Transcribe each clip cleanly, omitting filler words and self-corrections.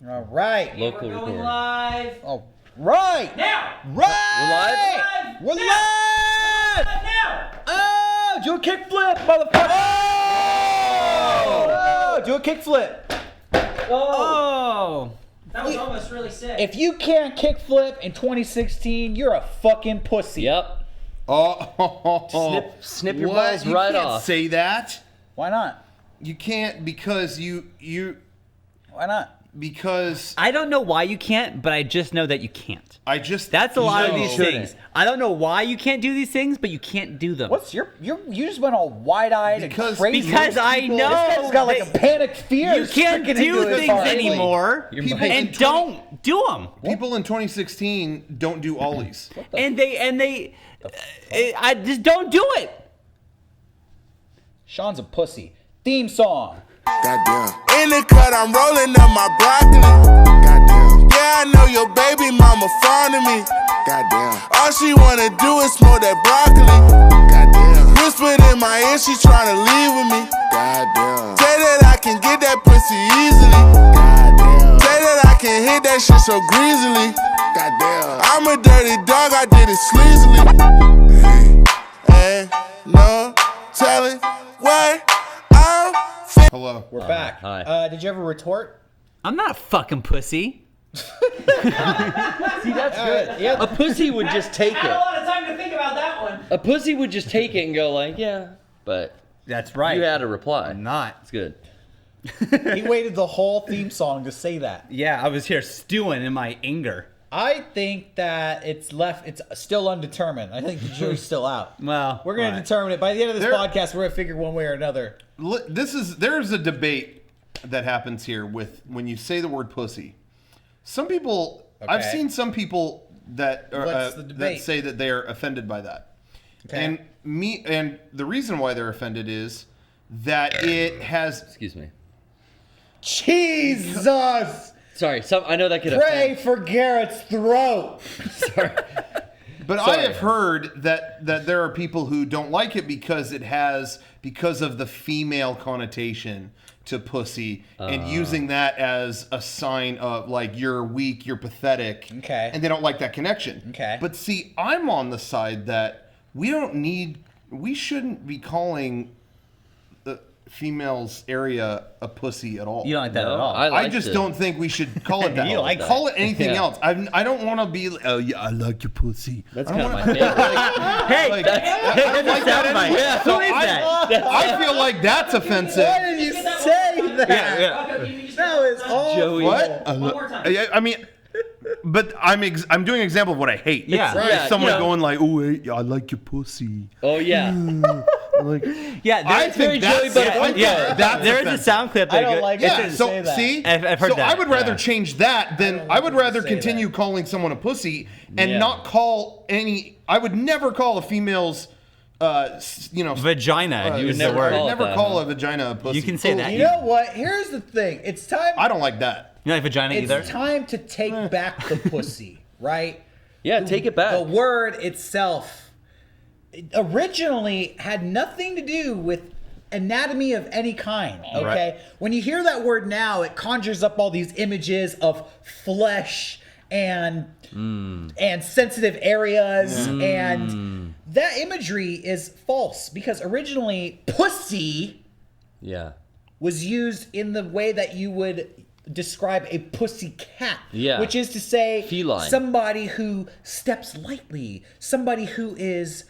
All right. Local We're going record. live. All right. Now. Right. We're live? We're live. Now. Oh, do a kickflip, motherfucker. Oh, do a kickflip. Oh. That was almost really sick. If you can't kickflip in 2016, you're a fucking pussy. Yep. Oh, Snip your what? balls You right can't off. say that. Why not? You can't because Why not? because I don't know why you can't, but I just know that you can't. I just That's a lot of No. these things. I don't know why you can't do these things, but you can't do them. What's you just went all wide-eyed and Because- crazy. Because I people- know This guy's got like a that panic fear. you can't stricken do into his things heart. anymore, People and in don't do them. people in 2016 don't do ollies. And they, I just don't do it. Sean's a pussy. Theme song. Goddamn. In the cut, I'm rolling up my broccoli. Goddamn. Yeah, I know your baby mama fond of me. Goddamn. All she wanna do is smoke that broccoli. Goddamn. Whispered in my ear, she tryna leave with me. Goddamn. Say that I can get that pussy easily. Goddamn. Say that I can hit that shit so greasily. Goddamn. I'm a dirty dog, I did it sleazily. Hey, no telling what I'm Hello. We're back. Hi. Did you ever retort? I'm not a fucking pussy. See, that's good. Yeah. A pussy would just take I had a it. lot of time to think about that one. A pussy would just take it and go like, yeah. But That's right. you had a reply. I'm not. It's good. He waited the whole theme song to say that. Yeah, I was here stewing in my anger. I think that it's still undetermined. I think the jury's still out. Well, We're going to alright. determine it. By the end of this There- podcast, we're going to figure one way or another. There's a debate that happens here with when you say the word pussy. Some people, I've Okay. seen some people that What's the that debate? say that they are offended by that. Okay. And the reason why they're offended is that it has Excuse me. Jesus! Sorry. I know that could Pray offend. for Garrett's throat. Sorry. But I have heard that there are people who don't like it because of the female connotation to pussy and using that as a sign of like you're weak, you're pathetic. Okay. And they don't like that connection. Okay. But see, I'm on the side that we shouldn't be calling the females area a pussy at all. You don't like that No, at all. I like just to- don't think we should call it that. You like that. Call it anything Yeah. else. I don't want to be. Oh yeah, I like your pussy. That's I kind don't of my wanna- favorite. Hey, Like, that's like a that soundbite. anyway. Who is that? I feel like that's offensive. Why did you say that? Yeah. Okay, can you just That was awful. Joey. What? One more time. I mean, but I'm doing an example of what I hate. Yeah. It's Right. someone Yeah. going like, "Oh, hey, I like your pussy." Oh yeah. Like, Yeah, I there's, think that's that's there is a offensive. sound clip. I that don't go- like Yeah. it. So Say that. see, I've heard so that, I would rather yeah. change that than I would rather say continue calling someone a pussy and Yeah. not call any. I would never call a female's, vagina. Use the never word. call it never that, call huh? a vagina a pussy. You can say that. You know what? Here's the thing. It's time. I don't like that. You don't like vagina either? It's time to take back the pussy, right? Yeah. Take it back. The word itself originally had nothing to do with anatomy of any kind, okay? Right. When you hear that word now, it conjures up all these images of flesh and sensitive areas, and that imagery is false because originally pussy Yeah. was used in the way that you would describe a pussy cat, Yeah. which is to say Feline. somebody who steps lightly, somebody who is,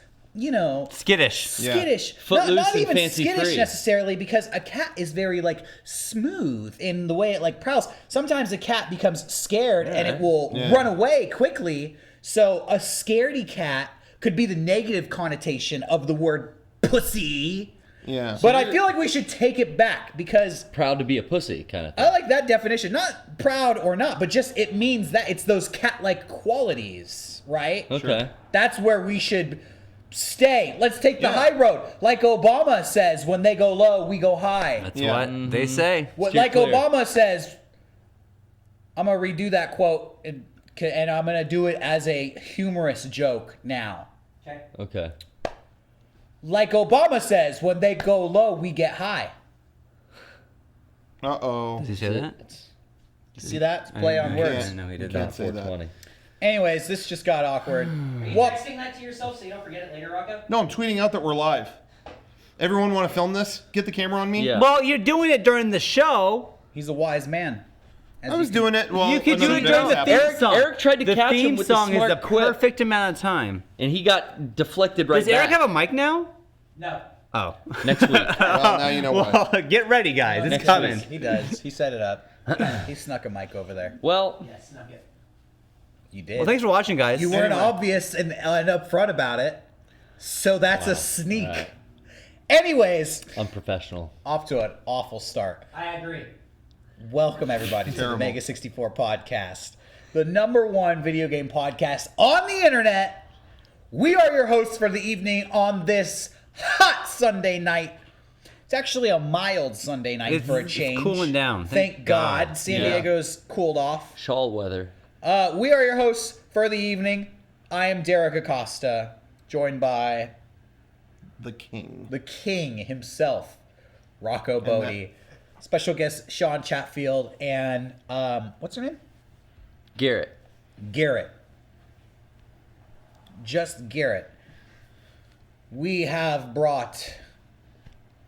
Skittish. Yeah. skittish. Footloose not and even fancy skittish free. necessarily, because a cat is very like smooth in the way it like prowls. Sometimes a cat becomes scared and it will run away quickly. So a scaredy cat could be the negative connotation of the word pussy. Yeah. But I feel like we should take it back because Proud to be a pussy kind of thing. I like that definition. Not proud or not, but just it means that it's those cat-like qualities, right? Okay. That's where we should stay. Let's take the high road. Like Obama says, when they go low, we go high. That's Yeah. what they say. What, Steer like clear. Obama says, I'm going to redo that quote, and I'm going to do it as a humorous joke now. Okay. Okay. Like Obama says, when they go low, we get high. Uh-oh. Did you say that? You see that? It's play on words. No, he did Can't not. say that. 420. Anyways, this just got awkward. Are you What? texting that to yourself so you don't forget it later, Rocco? No, I'm tweeting out that we're live. Everyone want to film this? Get the camera on me? Yeah. Well, you're doing it during the show. He's a wise man. As I was you can- doing it. Well, You could do another it day during the happened. theme song. Eric tried to the catch him theme with the song is smart the quip. perfect amount of time. And he got deflected right Does Eric back. have a mic now? No. Oh. Next week. Well, now you know why. Well, get ready, guys. It's Next coming. week. He does. He set it up. He snuck a mic over there. Well, Yes, not good. You did. Well, thanks for watching, guys. You weren't Anyway. obvious and upfront about it. So that's a sneak. Alright. Anyways, unprofessional. off to an awful start. I agree. Welcome, everybody, to the Terrible. MEGA64 podcast, the #1 video game podcast on the internet. We are your hosts for the evening on this hot Sunday night. It's actually a mild Sunday night for a It's change. cooling down. Thank God. San Yeah. Diego's cooled off. Shawl weather. We are your hosts for the evening. I am Derek Acosta, joined by The king. the king himself, Rocco Bodie. Special guest Sean Chatfield and what's her name? Garrett. Garrett. Just Garrett. We have brought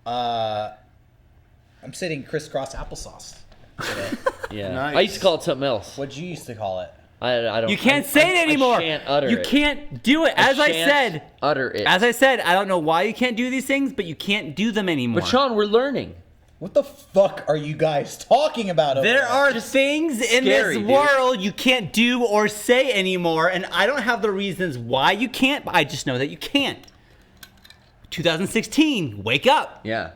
I'm sitting crisscross applesauce today. Yeah. Nice. I used to call it something else. What'd you used to call it? I don't. You can't say it anymore. I shan't utter you it. can't do it. As I shan't said, utter it. I don't know why you can't do these things, but you can't do them anymore. But Sean, we're learning. What the fuck are you guys talking about over There are things in scary, this dude. world you can't do or say anymore, and I don't have the reasons why you can't, but I just know that you can't. 2016, wake up. Yeah.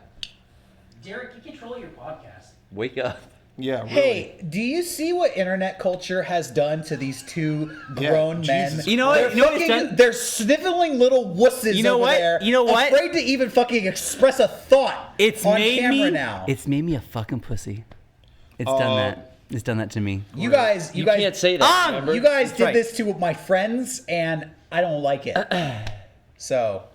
Derek, you control your podcast. Wake up. Yeah. Really. Hey, do you see what internet culture has done to these two grown men? Jesus You know what? They're, You know what it's fucking, done? they're sniveling little wusses You know over what? there. You know what? Afraid to even fucking express a thought It's on made camera me. now. It's made me a fucking pussy. It's done that. It's done that to me. You guys, You can't say that. Remember? you guys That's did right. this to my friends, and I don't like it. So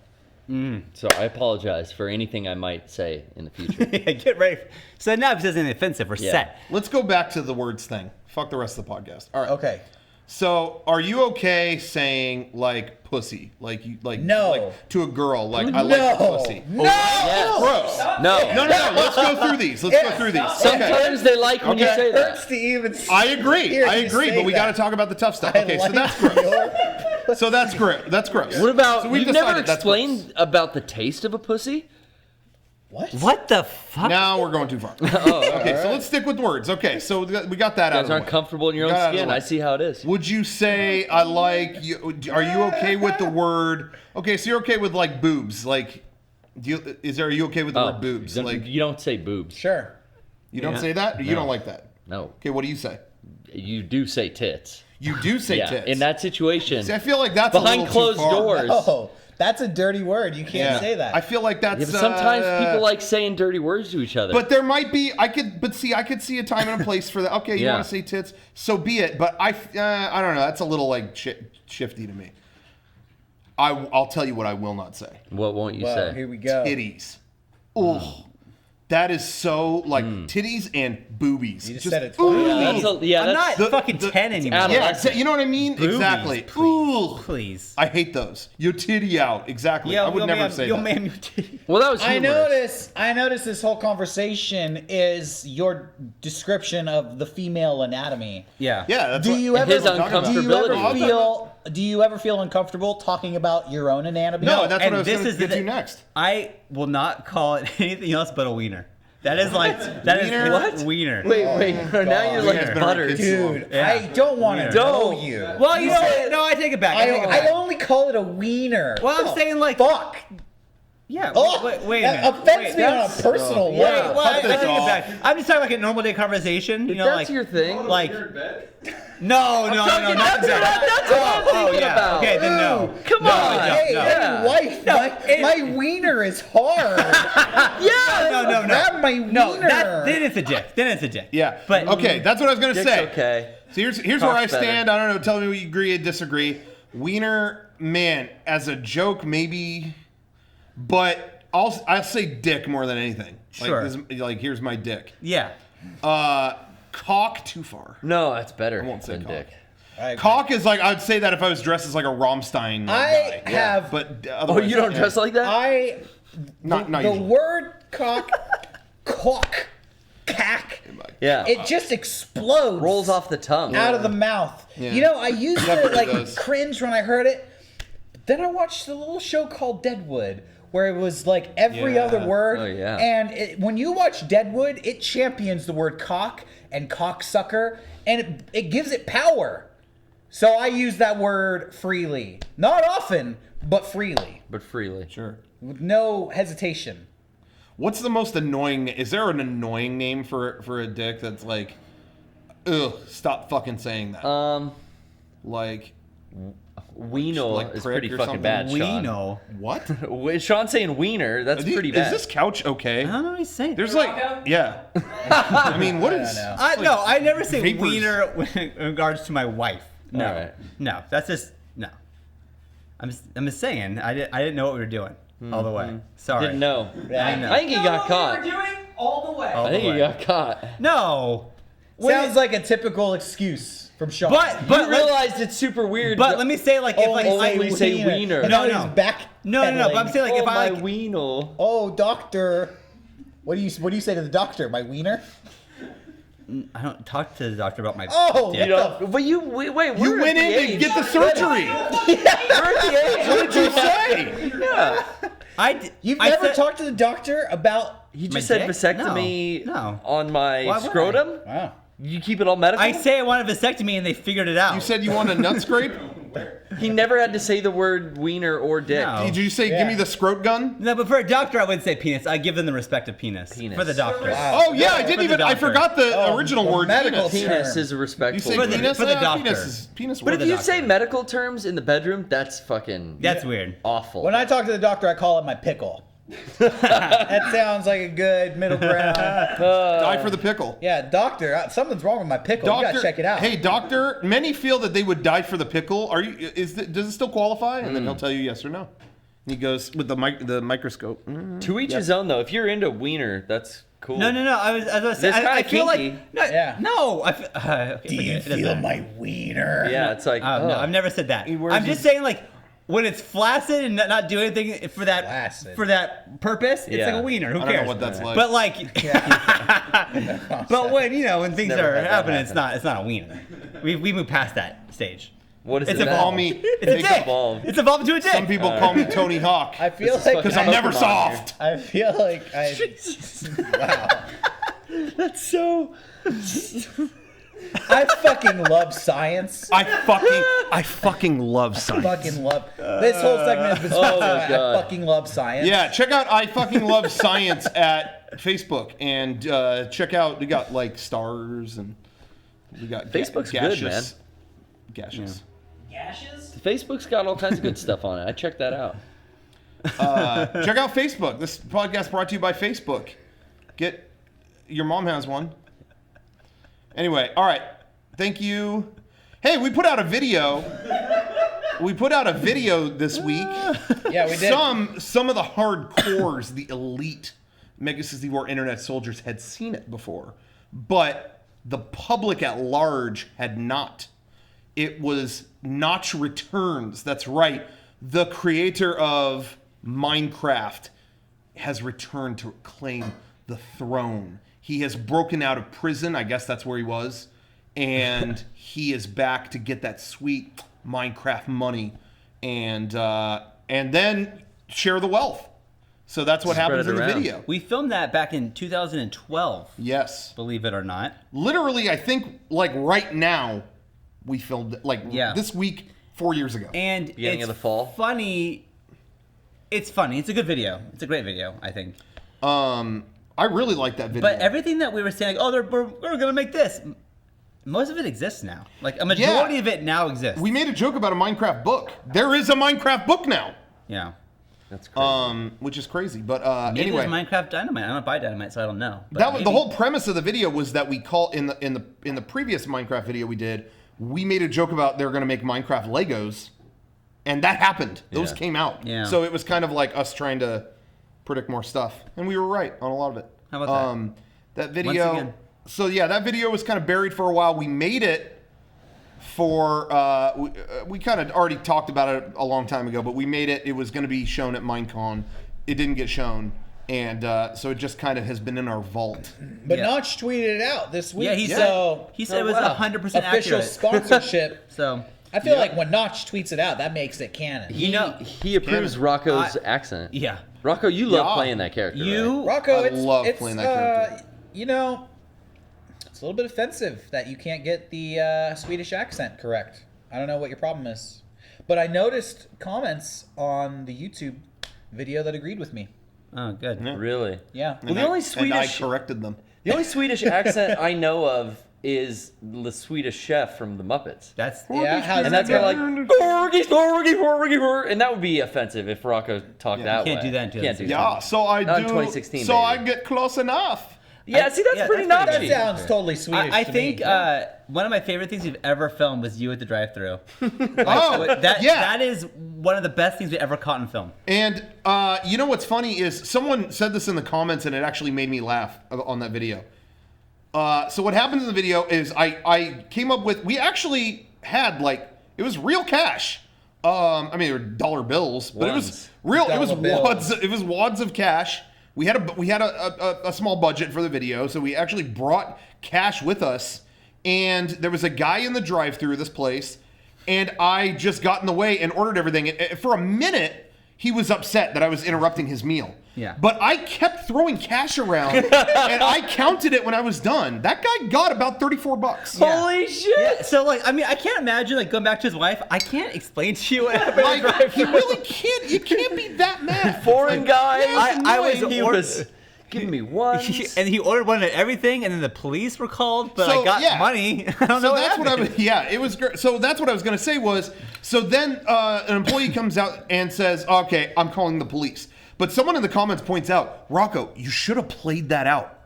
So I apologize for anything I might say in the future. Get ready. So now if it says anything offensive, we're Yeah. set. Let's go back to the words thing. Fuck the rest of the podcast. All right. okay, So, are you okay saying like pussy, like you like No. like to a girl, like I no, like pussy? no. Yes. Gross. No. No. Let's go through these. Let's go through these. Okay. Sometimes they like when you It say hurts that. to even. I agree. hear I you agree. say But we got to that. talk about the tough stuff. I Okay. So like that's gross. your- So that's gross. That's gross. What about So we've you've never decided that's explained about the taste of a pussy? What? What the fuck? Now we're going too far. Okay, so let's stick with words. Okay, so we got that You out guys of the aren't way. comfortable in your Got own out of the skin. way. I see how it is. Would you say I like you? Are you okay with the word? Okay, so you're okay with like boobs? Like, are you okay with the word boobs? Like, you don't say boobs. Sure. you don't Yeah. say that? Or you No. don't like that? No. Okay, what do you say? You do say tits. You do say Yeah. tits. In that situation, See, I feel like that's behind a little closed too far. doors. Oh, that's a dirty word. You can't say that. I feel like that's. Yeah, but sometimes people like saying dirty words to each other. But there might be. I could see a time and a place for that. Okay, you Yeah. want to say tits, so be it. But I don't know. That's a little like shifty to me. I'll tell you what I will not say. what won't you well, say? here we go. Titties. Oh, that is so like titties and boobies. You just said it twice. ooh. Yeah, I'm I'm not not fucking 10 anymore. Adam- Yeah, you know what I mean? Exactly. Ooh. Please. I hate those. Your titty out. Exactly. I would never say that. Man, your titty. Well, that was I humorous. notice this whole conversation is your description of the female anatomy. Yeah. Yeah, that's Do what- you ever His do you ever uncomfortability. feel uncomfortable talking about your own anatomy? No, that's what and I was this going to is get the- to next. I will not call it anything else but a wiener. That is like that is Wiener? What? wiener. Wait. Now you're like Wiener. buttered. Dude, Yeah. I don't want to Wiener. know Don't. you. Well, you know, no, I take it back. I take it I back. only call it a wiener. Well, I'm Oh, saying like fuck. Yeah. Oh, Wait a that minute. offends me on a personal Wait, level. well, I Cut take this it off. back. I'm just talking like a normal day conversation. You know, That's like your thing. like. No, not that's that. what I'm thinking yeah. about. Okay, then no. Come No, on. no, Hey, no. hey, wife, my wiener is hard. No. Grab my wiener. No, then it's a dick. Then it's a dick. Yeah. But okay, that's what I was going to Dick's say. okay. So here's where I Talk's better. stand. I don't know. Tell me what you agree or disagree. Wiener, man, as a joke, maybe, but I'll say dick more than anything. Sure. Like, here's my dick. Yeah. Cock, too far. No, that's better I won't say than cock. dick. Cock is like, I would say that if I was dressed as like a Rammstein guy. have. But Oh, otherwise, you don't dress like that? Not the usually. word cock, cack. Yeah. It just explodes. Rolls off the tongue. out of the mouth. Yeah. You know, I used to Definitely like does. cringe when I heard it. But then I watched a little show called Deadwood, where it was like every Yeah. other word. Oh, yeah. And when you watch Deadwood, it champions the word cock and cocksucker, and it gives it power. So I use that word freely. Not often, but freely. But freely. Sure. With no hesitation. What's the most annoying? Is there an annoying name for a dick that's like, ugh, stop fucking saying that? Like, Wiener Like is prick pretty or fucking something? bad, We Sean. know. what? Sean's saying wiener. That's pretty bad. Is this couch okay? I don't know what he's saying. There's like, yeah. I mean, what is? know. No, I never say vapors. wiener in regards to my wife. No, All right. no, that's just no. I'm just saying. I didn't know what we were doing all the way. Sorry. Didn't know. I know. I think he got What caught. we were doing all the way. Oh. I think he got caught. No. Sounds like a typical excuse from Sean. But You realized it's super weird. but let me say like if like only I, say wiener. No, No, no. no. Back. no. But I'm saying like oh, if I my like, wiener. Oh, doctor. What do you say to the doctor? My wiener? I don't talk to the doctor about my. Oh, dick. You know, but wait, we're You at went the in to age. get the surgery. We're at the age. What did you say? Yeah. You've I never said- talked to the doctor about? He My just said dick? vasectomy No. on my Why would I? scrotum. Wow. You keep it all medical. I say I want a vasectomy and they figured it out. You said you want a nut scrape? He never had to say the word wiener or dick. No. Did you say, Yeah. give me the scrot gun? No, but for a doctor, I would say penis. I give them the respect of penis. Penis. For the doctor. Wow. Oh, yeah, I didn't For the even, I doctor. forgot the Oh, original well, word, medical penis. term. Penis is You respectful. say For the- penis? for the Yeah, doctor. penis But word. if the you doctor. say medical terms in the bedroom, that's fucking That's weird. awful. When I talk to the doctor, I call it my pickle. That sounds like a good middle ground. Die for the pickle. Yeah, doctor, something's wrong with my pickle. You gotta check it out. Hey, doctor, many feel that they would die for the pickle. Does it still qualify? And then he'll tell you yes or no. And he goes with the microscope. to each his own, though. If you're into wiener, that's cool. No. I was saying. That's I kinda feel kinky. like no. Yeah. No. I feel, okay, Do you forget it. It doesn't feel matter. my wiener? Yeah, it's like No, I've never said that. wears I'm just saying like when it's flaccid and not doing anything for that Flaccid. for that purpose, it's Yeah. like a wiener. Who I cares? don't know what that's like. But like, but when things never are had that happening, happen. it's not a wiener. We moved past that stage. What is It's it? evolved. Call me. It's a It's dick. evolved. It's evolved into a dick. Some people call me Tony Hawk I feel This is like fucking because I'm never Pokemon soft. I feel like I. Wow. That's so. I fucking love science. I fucking love science. Fucking love. This whole segment has been sponsored my by God. I fucking love science. Yeah, check out I fucking love science at Facebook and check out we got like stars and we got Facebook's good, gaseous. Gaseous. Gashes? Facebook's got all kinds of good stuff on it. I checked that out. Check out Facebook. This podcast brought to you by Facebook. Get your mom has one. Anyway, all right. Thank you. Hey, we put out a video. We put out a video this week. Yeah, we did. Some of the hardcores, the elite MEGA64 internet soldiers had seen it before, but the public at large had not. It was Notch Returns. That's right. The creator of Minecraft has returned to claim the throne. He has broken out of prison. I guess that's where he was. And he is back to get that sweet Minecraft money and then share the wealth. So that's what Spread happens it in the around. video. We filmed that back in 2012. Yes. Believe it or not. Literally, I think like right now, we filmed it, like Yeah. this week 4 years ago. And Beginning it's of the fall. funny. It's funny. It's a good video. It's a great video, I think. I really like that video. But everything that we were saying, oh, we're going to make this. Most of it exists now. Like a majority of it now exists. we made a joke about a Minecraft book. There is a Minecraft book now. yeah. That's crazy. Which is crazy. But Maybe anyway, there's Minecraft Dynamite. I don't buy Dynamite, so I don't know. But that was the maybe. whole premise of the video was that we call in the previous Minecraft video we did. We made a joke about they're going to make Minecraft Legos, and that happened. Those Yeah. came out. Yeah. So it was kind of like us trying to predict more stuff, and we were right on a lot of it. How about that video? again. So yeah, that video was kind of buried for a while. We made it for we kind of already talked about it a long time ago, but we made it. It was going to be shown at Minecon. It didn't get shown, and so it just kind of has been in our vault. But Notch tweeted it out this week. Yeah, he said it was 100% official accurate. sponsorship. So I feel like when Notch tweets it out, that makes it canon. He approves Rocco's accent. Yeah. Rocco, you love playing that character. Right? Rocco, I love playing that character. You know, it's a little bit offensive that you can't get the Swedish accent correct. I don't know what your problem is, but I noticed comments on the YouTube video that agreed with me. Oh, good. Yeah. Really? Yeah. Well, the only Swedish and I corrected them. The only Swedish accent I know of is the Swedish chef from the Muppets. That's And that's kind of like "Gorgy, gorgy, gorgy, gorgy," and that would be offensive if Rocco talked that way. Can't do that in 2016. Yeah, so I Not do. in 2016, so baby. I get close enough. Yeah, see, that's pretty that's That notchy. sounds totally Swedish. I to think me. one of my favorite things we've ever filmed was you at the drive-thru. Oh, That is one of the best things we ever caught in film. And you know what's funny is someone said this in the comments, and it actually made me laugh on that video. So what happens in the video is I came up with, we actually had it was real cash. I mean, they were dollar bills, but it was real. It was wads. It was wads of cash. We had a small budget for the video, so we actually brought cash with us. And there was a guy in the drive-thru of this place, and I just got in the way and ordered everything. And for a minute, he was upset that I was interrupting his meal. Yeah. But I kept throwing cash around, and I counted it when I was done. That guy got about $34. Holy shit! Yeah, so I mean, I can't imagine going back to his wife. I can't explain to you what happened. He really can't. You can't be that mad. Foreign guy. I was He was giving me one. and he ordered one of everything, and then the police were called. But So, I got yeah. money. I don't know So what that's what I happened. was. Yeah, it was great. So that's what I was going to say was. So then an employee comes out and says, "Okay, I'm calling the police." But someone in the comments points out, "Rocco, you should have played that out.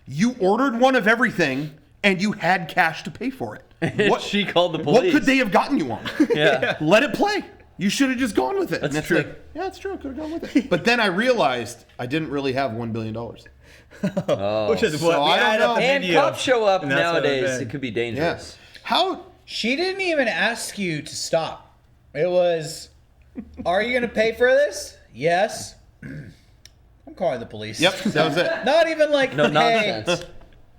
You ordered one of everything, and you had cash to pay for it. What She called the police. What could they have gotten you on? Yeah. Let it play. You should have just gone with it." That's And it's true. like, yeah, it's true. I could have gone with it. But then I realized I didn't really have $1 billion. Which is So what we I don't added up know. the And video. cops show up And that's what nowadays. it It could be Yeah. dangerous. How? She didn't even ask you to stop. It was, "Are you going to pay for this?" "Yes." "I'm calling the police." Yep, that was it. Not even like, No "Hey, nonsense.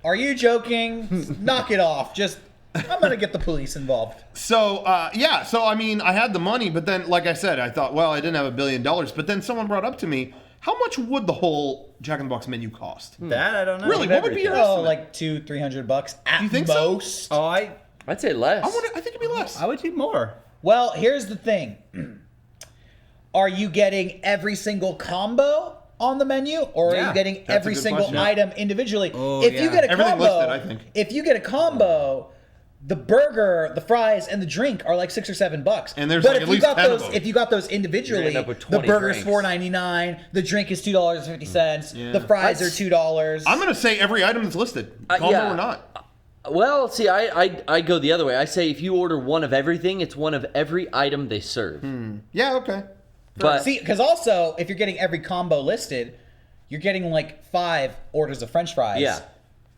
are you joking? Knock it off." Just, "I'm going to get the police involved." So, yeah, so I mean, I had the money, but then, like I said, I thought, well, I didn't have $1 billion. But then someone brought up to me, how much would the whole Jack in the Box menu cost? That I don't know. Really, what would be your Oh, estimate? like $200-300 at You think so? most. Oh, I'd say less. I think it'd be less. I would do more. Well, here's the thing. Are you getting every single combo on the menu, or are Yeah, you getting a every good single question. item individually? Oh, If you yeah. get a Everything combo, listed, I think. if you get a combo, the burger, the fries, and the drink are like $6 or $7. And there's but like if at you least got 10 of those, them. if you got those individually, end up with the 20 burger's drinks. $4.99, the drink is $2.50, Yeah. the fries are $2. I'm going to say every item that's listed, combo yeah. or not. Well, see, I go the other way. I say if you order one of everything, it's one of every item they serve. Yeah, okay. But See, because also, if you're getting every combo listed, you're getting like 5 orders of French fries. Yeah.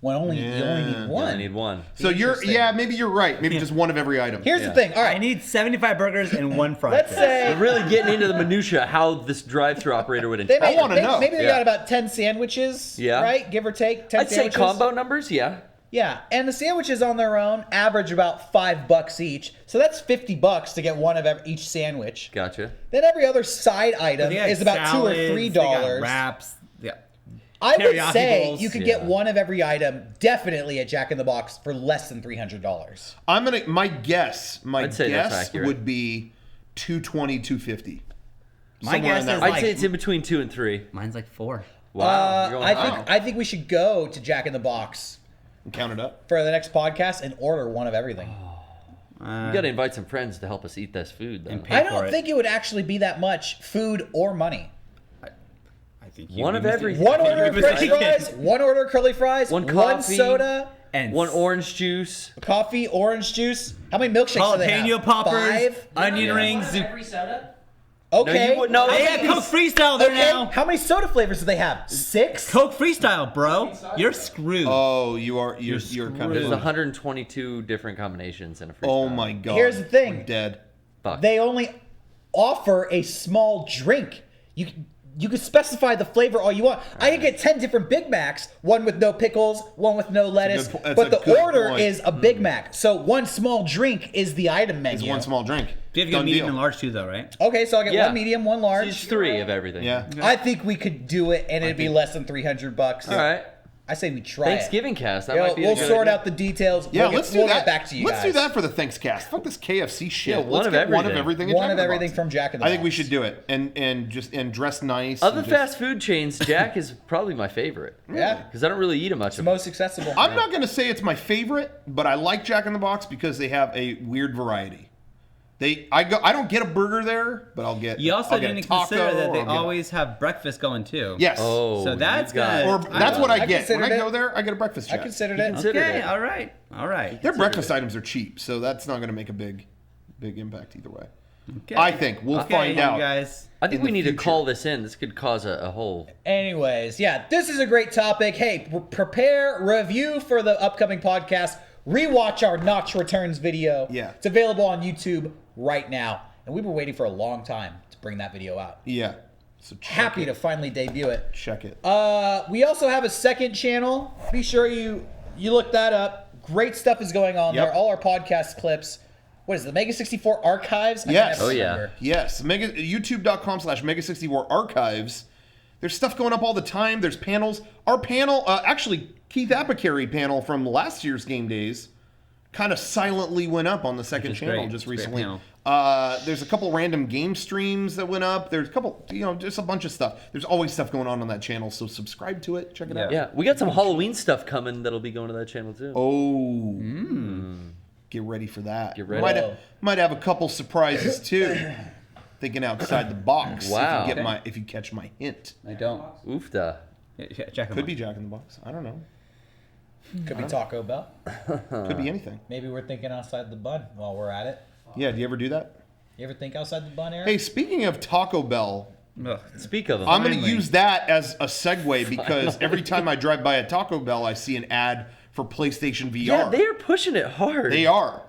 When you only need you one. only need one. So maybe you're right. Maybe just one of every item. Here's the thing. All I right. need 75 burgers and one fry. Let's say We're really getting into the minutia how this drive-thru operator would they interpret. may, wanna know. maybe they Yeah. got about 10 sandwiches. Yeah. Right? Give or take. 10 I'd say sandwiches. combo numbers, yeah. Yeah. And the sandwiches on their own average about $5 each. So that's $50 to get one of each sandwich. Gotcha. Then every other side item They got is about salads, $2 or they got $3. wraps. Yeah. I would teriyaki say bowls. you could Yeah. get one of every item definitely at Jack in the Box for less than $300. My guess I'd say that's accurate. would be $220, $250. My Somewhere guess in that is I'd like say it's in between 2 and 3. mine's like 4. Wow. you're going high. I think we should go to Jack in the Box Count it up. for the next podcast and order one of everything. You gotta invite some friends to help us eat this food, though. And pay I for don't it. think it would actually be that much food or money. I think One of everything. One order of You're French mistaken. fries, one order of curly fries, One one coffee. soda, and One orange juice. coffee, orange juice. How many milkshakes do they have? jalapeno poppers, 5? onion Yeah. rings. One of every soda? Okay. No, you would no. They have Coke Freestyle there now. How many soda flavors do they have? 6? Coke Freestyle, bro. You're screwed. Oh, you're kind There's of. 122 different combinations in a freestyle. Oh my god. Here's the thing. We're dead. Fuck. They only offer a small drink. You could specify the flavor all you want. I could get 10 different Big Macs, one with no pickles, one with no lettuce, that's but a the good order point. is a Big Mac. So one small drink is the item menu. It's one small drink. You have to get Done medium deal. and large too, though, right? Okay, so I'll get Yeah. one medium, one So large. it's 3 of everything. Yeah. I think we could do it, and it'd be less than $300. All right. I say we try Thanksgiving cast. That it. might be We'll a good sort idea. out the details. Yeah, we'll let's get, do we'll that. Get back to you let's guys. do that for the Thankscast. Fuck this KFC shit. Yeah, one let's of get one of everything. everything. at One Jack of in the everything Box. from Jack in the I think Box. we should do it and dress nice. Of the and just- fast food chains, Jack is probably my favorite. Yeah. Because I don't really eat it much. It's the most accessible. I'm not going to say it's my favorite, but I like Jack in the Box because they have a weird variety. I don't get a burger there, but I'll get. You also I'll get a didn't taco, consider that or they I'll get a- always have breakfast going too. Yes. Oh, So that's you got gonna- Or that's what I I get when I considered go it. there. I get a breakfast. I Jack. considered it. considered Okay, it. all right. Their breakfast items are cheap, so that's not going to make a big impact either way. Okay. I think we'll Okay, find you out. guys. I think in we the need future. to call this in. This could cause a whole. Anyways, yeah, this is a great topic. Hey, prepare review for the upcoming podcast. Rewatch our Notch Returns video. Yeah. It's available on YouTube right now. And we were waiting for a long time to bring that video out. Yeah. So Happy to finally debut it. check it. We also have a second channel. Be sure you look that up. Great stuff is going on Yep. there. All our podcast clips. What is it, the MEGA64 archives? I can Yes. never Oh, yeah. remember. Yes, youtube.com/mega64 archives. There's stuff going up all the time. There's panels. Our panel, actually, Keith Apicary panel from last year's game days, kind of silently went up on the second Which is channel great. just It's a great recently. panel. There's a couple random game streams that went up. There's a couple, just a bunch of stuff. There's always stuff going on that channel, so subscribe to it. Check it out. Yeah, we got some Halloween stuff coming that'll be going to that channel too. Oh. Get ready for that. Get ready. Might have a couple surprises too. Thinking outside the box. Wow. If you catch my hint. I don't. Oofda. Yeah, check 'em Could out. be Jack in the Box. I don't know. Could be Taco Bell. Could be anything. Maybe we're thinking outside the bun while we're at it. Yeah, do you ever do that? You ever think outside the bun, Eric? Hey, speaking of Taco Bell, Ugh. Speak of them. I'm going to Finally. use that as a segue because every time I drive by a Taco Bell, I see an ad for PlayStation VR. yeah, they are pushing it hard. They are.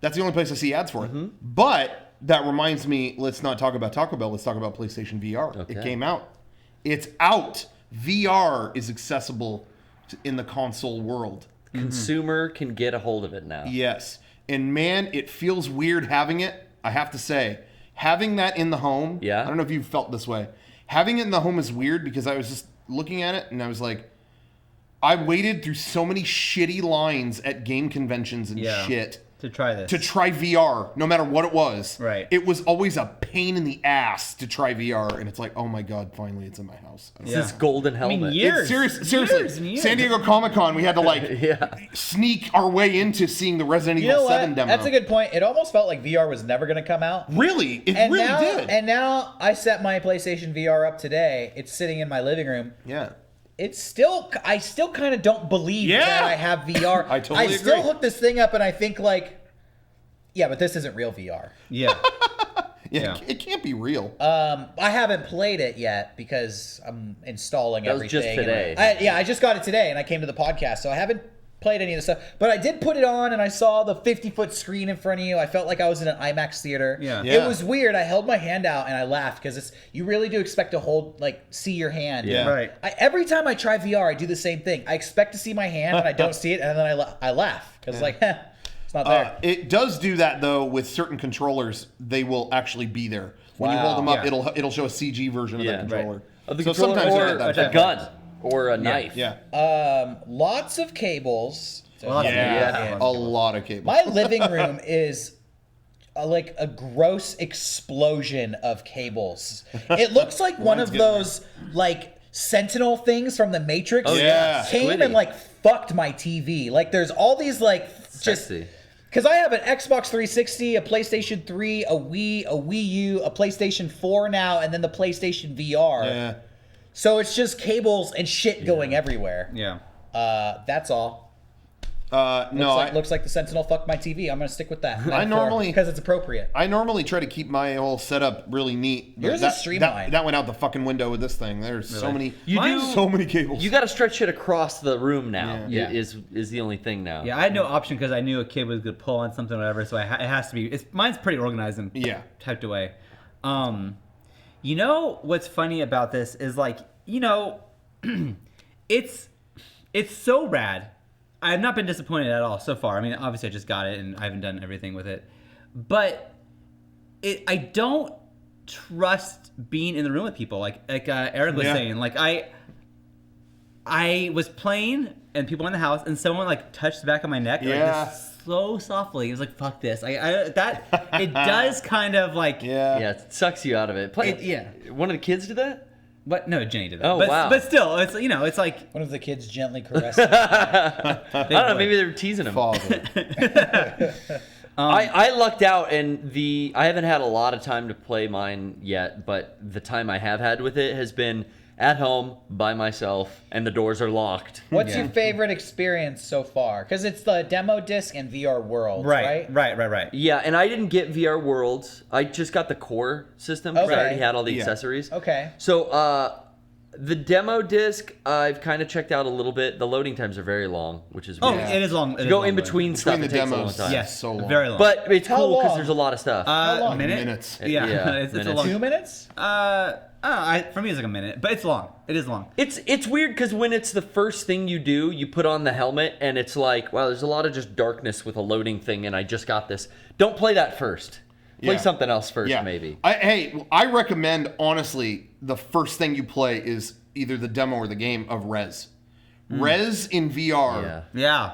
That's the only place I see ads for it. But that reminds me, let's not talk about Taco Bell. Let's talk about PlayStation VR. Okay. It came out. It's out. VR is accessible in the console world. Consumer can get a hold of it now. Yes. And man, it feels weird having it. I have to say, having that in the home. Yeah. I don't know if you've felt this way. Having it in the home is weird because I was just looking at it and I was like, I waited through so many shitty lines at game conventions and Yeah. shit To try this. to try VR, no matter what it was. Right. It was always a pain in the ass to try VR, and it's like, oh my god, finally it's in my house. I don't Yeah. This golden I helmet. mean, It's years. seriously, Years and years. San Diego Comic-Con, we had to like Yeah. sneak our way into seeing the Resident You know Evil what? 7 demo. That's a good point. It almost felt like VR was never going to come out. Really? It And really now, did. And now I set my PlayStation VR up today. It's sitting in my living room. yeah. I still kind of don't believe Yeah. that I have VR. I totally still agree. hook this thing up and I think like, yeah, but this isn't real VR. Yeah. Yeah, Yeah. it can't be real. I haven't played it yet because I'm installing That was everything. just and today. I just got it today and I came to the podcast, so I haven't played any of the stuff. But I did put it on and I saw the 50-foot screen in front of you. I felt like I was in an IMAX theater. Yeah. Yeah. It was weird. I held my hand out and I laughed because you really do expect to see your hand. Yeah. Right. Every time I try VR, I do the same thing. I expect to see my hand and I don't see it, and then I laugh because it's not there. It does do that though with certain controllers. They will actually be there. When you Wow. hold them up, Yeah. it'll show a CG version of Yeah. the controller. Right. Of the So controller sometimes you or get that a effect. gun or a knife. Yeah. Lots of cables. Lots of Yeah. cables. A lot of cables. My living room is like a gross explosion of cables. It looks like one Mine's of getting those like Sentinel things from the Matrix. Oh, yeah. Came Squiddy. and like fucked my TV. Like there's all these like just Sexy. because I have an Xbox 360, a PlayStation 3, a Wii, a Wii U, a PlayStation 4 now, and then the PlayStation VR. Yeah. So it's just cables and shit going everywhere. Yeah. That's all. No, looks like the Sentinel fucked my TV. I'm gonna stick with that. I normally- because it's appropriate. I normally try to keep my whole setup really neat. but Yours is streamlined. That went out the fucking window with this thing. There's so many. You so many cables. You got to stretch it across the room now. Yeah. Is the only thing now. Yeah, I had no option because I knew a kid was gonna pull on something or whatever, so it has to be. Mine's pretty organized and typed away. You know what's funny about this is like, you know, it's so rad. I have not been disappointed at all so far. I mean, obviously I just got it and I haven't done everything with it, but I don't trust being in the room with people. Like Eric was saying, like I was playing and people in the house and someone like touched the back of my neck, like just so softly. It was like, fuck this. It does kind of like it sucks you out of it. One of the kids did that. But no, Jenny did that. Oh, wow. But still, it's it's like One of the kids gently caressed. I don't know. Maybe they were teasing him. Father. I lucked out, and I haven't had a lot of time to play mine yet, but the time I have had with it has been at home by myself, and the doors are locked. What's your favorite experience so far? Because it's the demo disc and VR World, right? Right. Yeah, and I didn't get VR Worlds. I just got the core system because I already had all the accessories. Okay. So the demo disc, I've kind of checked out a little bit. The loading times are very long, which is weird. It is long. To go in between stuff, the it takes a long demos, time. Yes, so long. very long. But it's How cool because long? there's a lot of stuff. long? Minutes. Yeah, Yeah, it's a minutes. long. 2 minutes? For me, it's like a minute, but it's long. It is long. It's weird because when it's the first thing you do, you put on the helmet and it's like, wow, there's a lot of just darkness with a loading thing, and I just got this. Don't play that first. Play something else first, maybe. I recommend, honestly, the first thing you play is either the demo or the game of Rez. Rez in VR,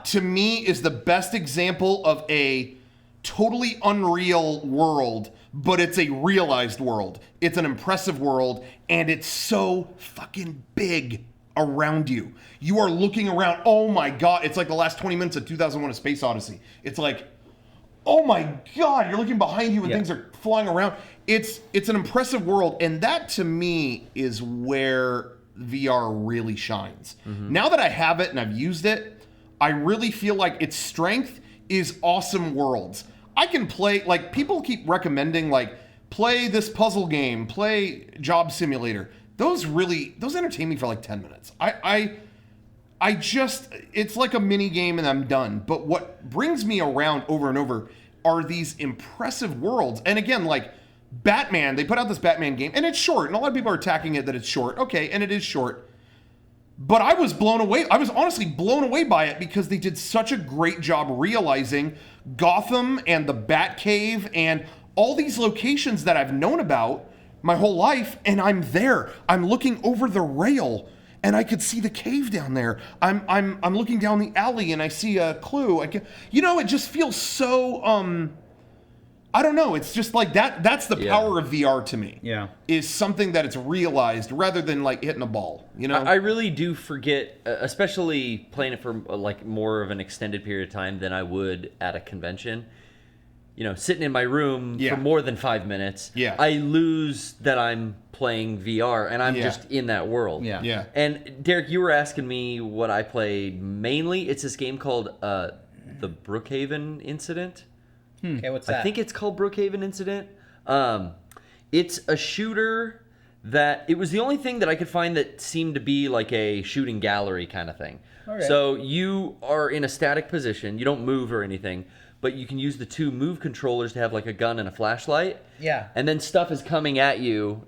to me, is the best example of a totally unreal world, but it's a realized world. It's an impressive world, and it's so fucking big around you. You are looking around. Oh my God. It's like the last 20 minutes of 2001: A Space Odyssey. It's like, oh my God, you're looking behind you and things are flying around. It's an impressive world, and that to me is where VR really shines. Now that I have it and I've used it, I really feel like its strength is awesome worlds. I can play, like, people keep recommending, like, play this puzzle game, play Job Simulator. Those entertain me for like 10 minutes. I just, it's like a mini game and I'm done. But what brings me around over and over are these impressive worlds. And again, like Batman, they put out this Batman game and it's short. And a lot of people are attacking it that it's short. Okay, and it is short. But I was blown away. I was honestly blown away by it because they did such a great job realizing Gotham and the Batcave and all these locations that I've known about my whole life. And I'm there. I'm looking over the rail and I could see the cave down there. I'm looking down the alley and I see a clue. It just feels so I don't know. It's just like that. That's the power of VR to me. Yeah, is something that it's realized rather than like hitting a ball. You know, I really do forget, especially playing it for like more of an extended period of time than I would at a convention. You know, sitting in my room for more than 5 minutes, I lose that I'm playing VR and I'm just in that world. Yeah. And Derek, you were asking me what I played mainly. It's this game called the Brookhaven Incident. Okay, what's that? I think it's called Brookhaven Incident. It's a shooter that it was the only thing that I could find that seemed to be like a shooting gallery kind of thing. Okay. So you are in a static position. You don't move or anything, but you can use the two move controllers to have like a gun and a flashlight. Yeah. And then stuff is coming at you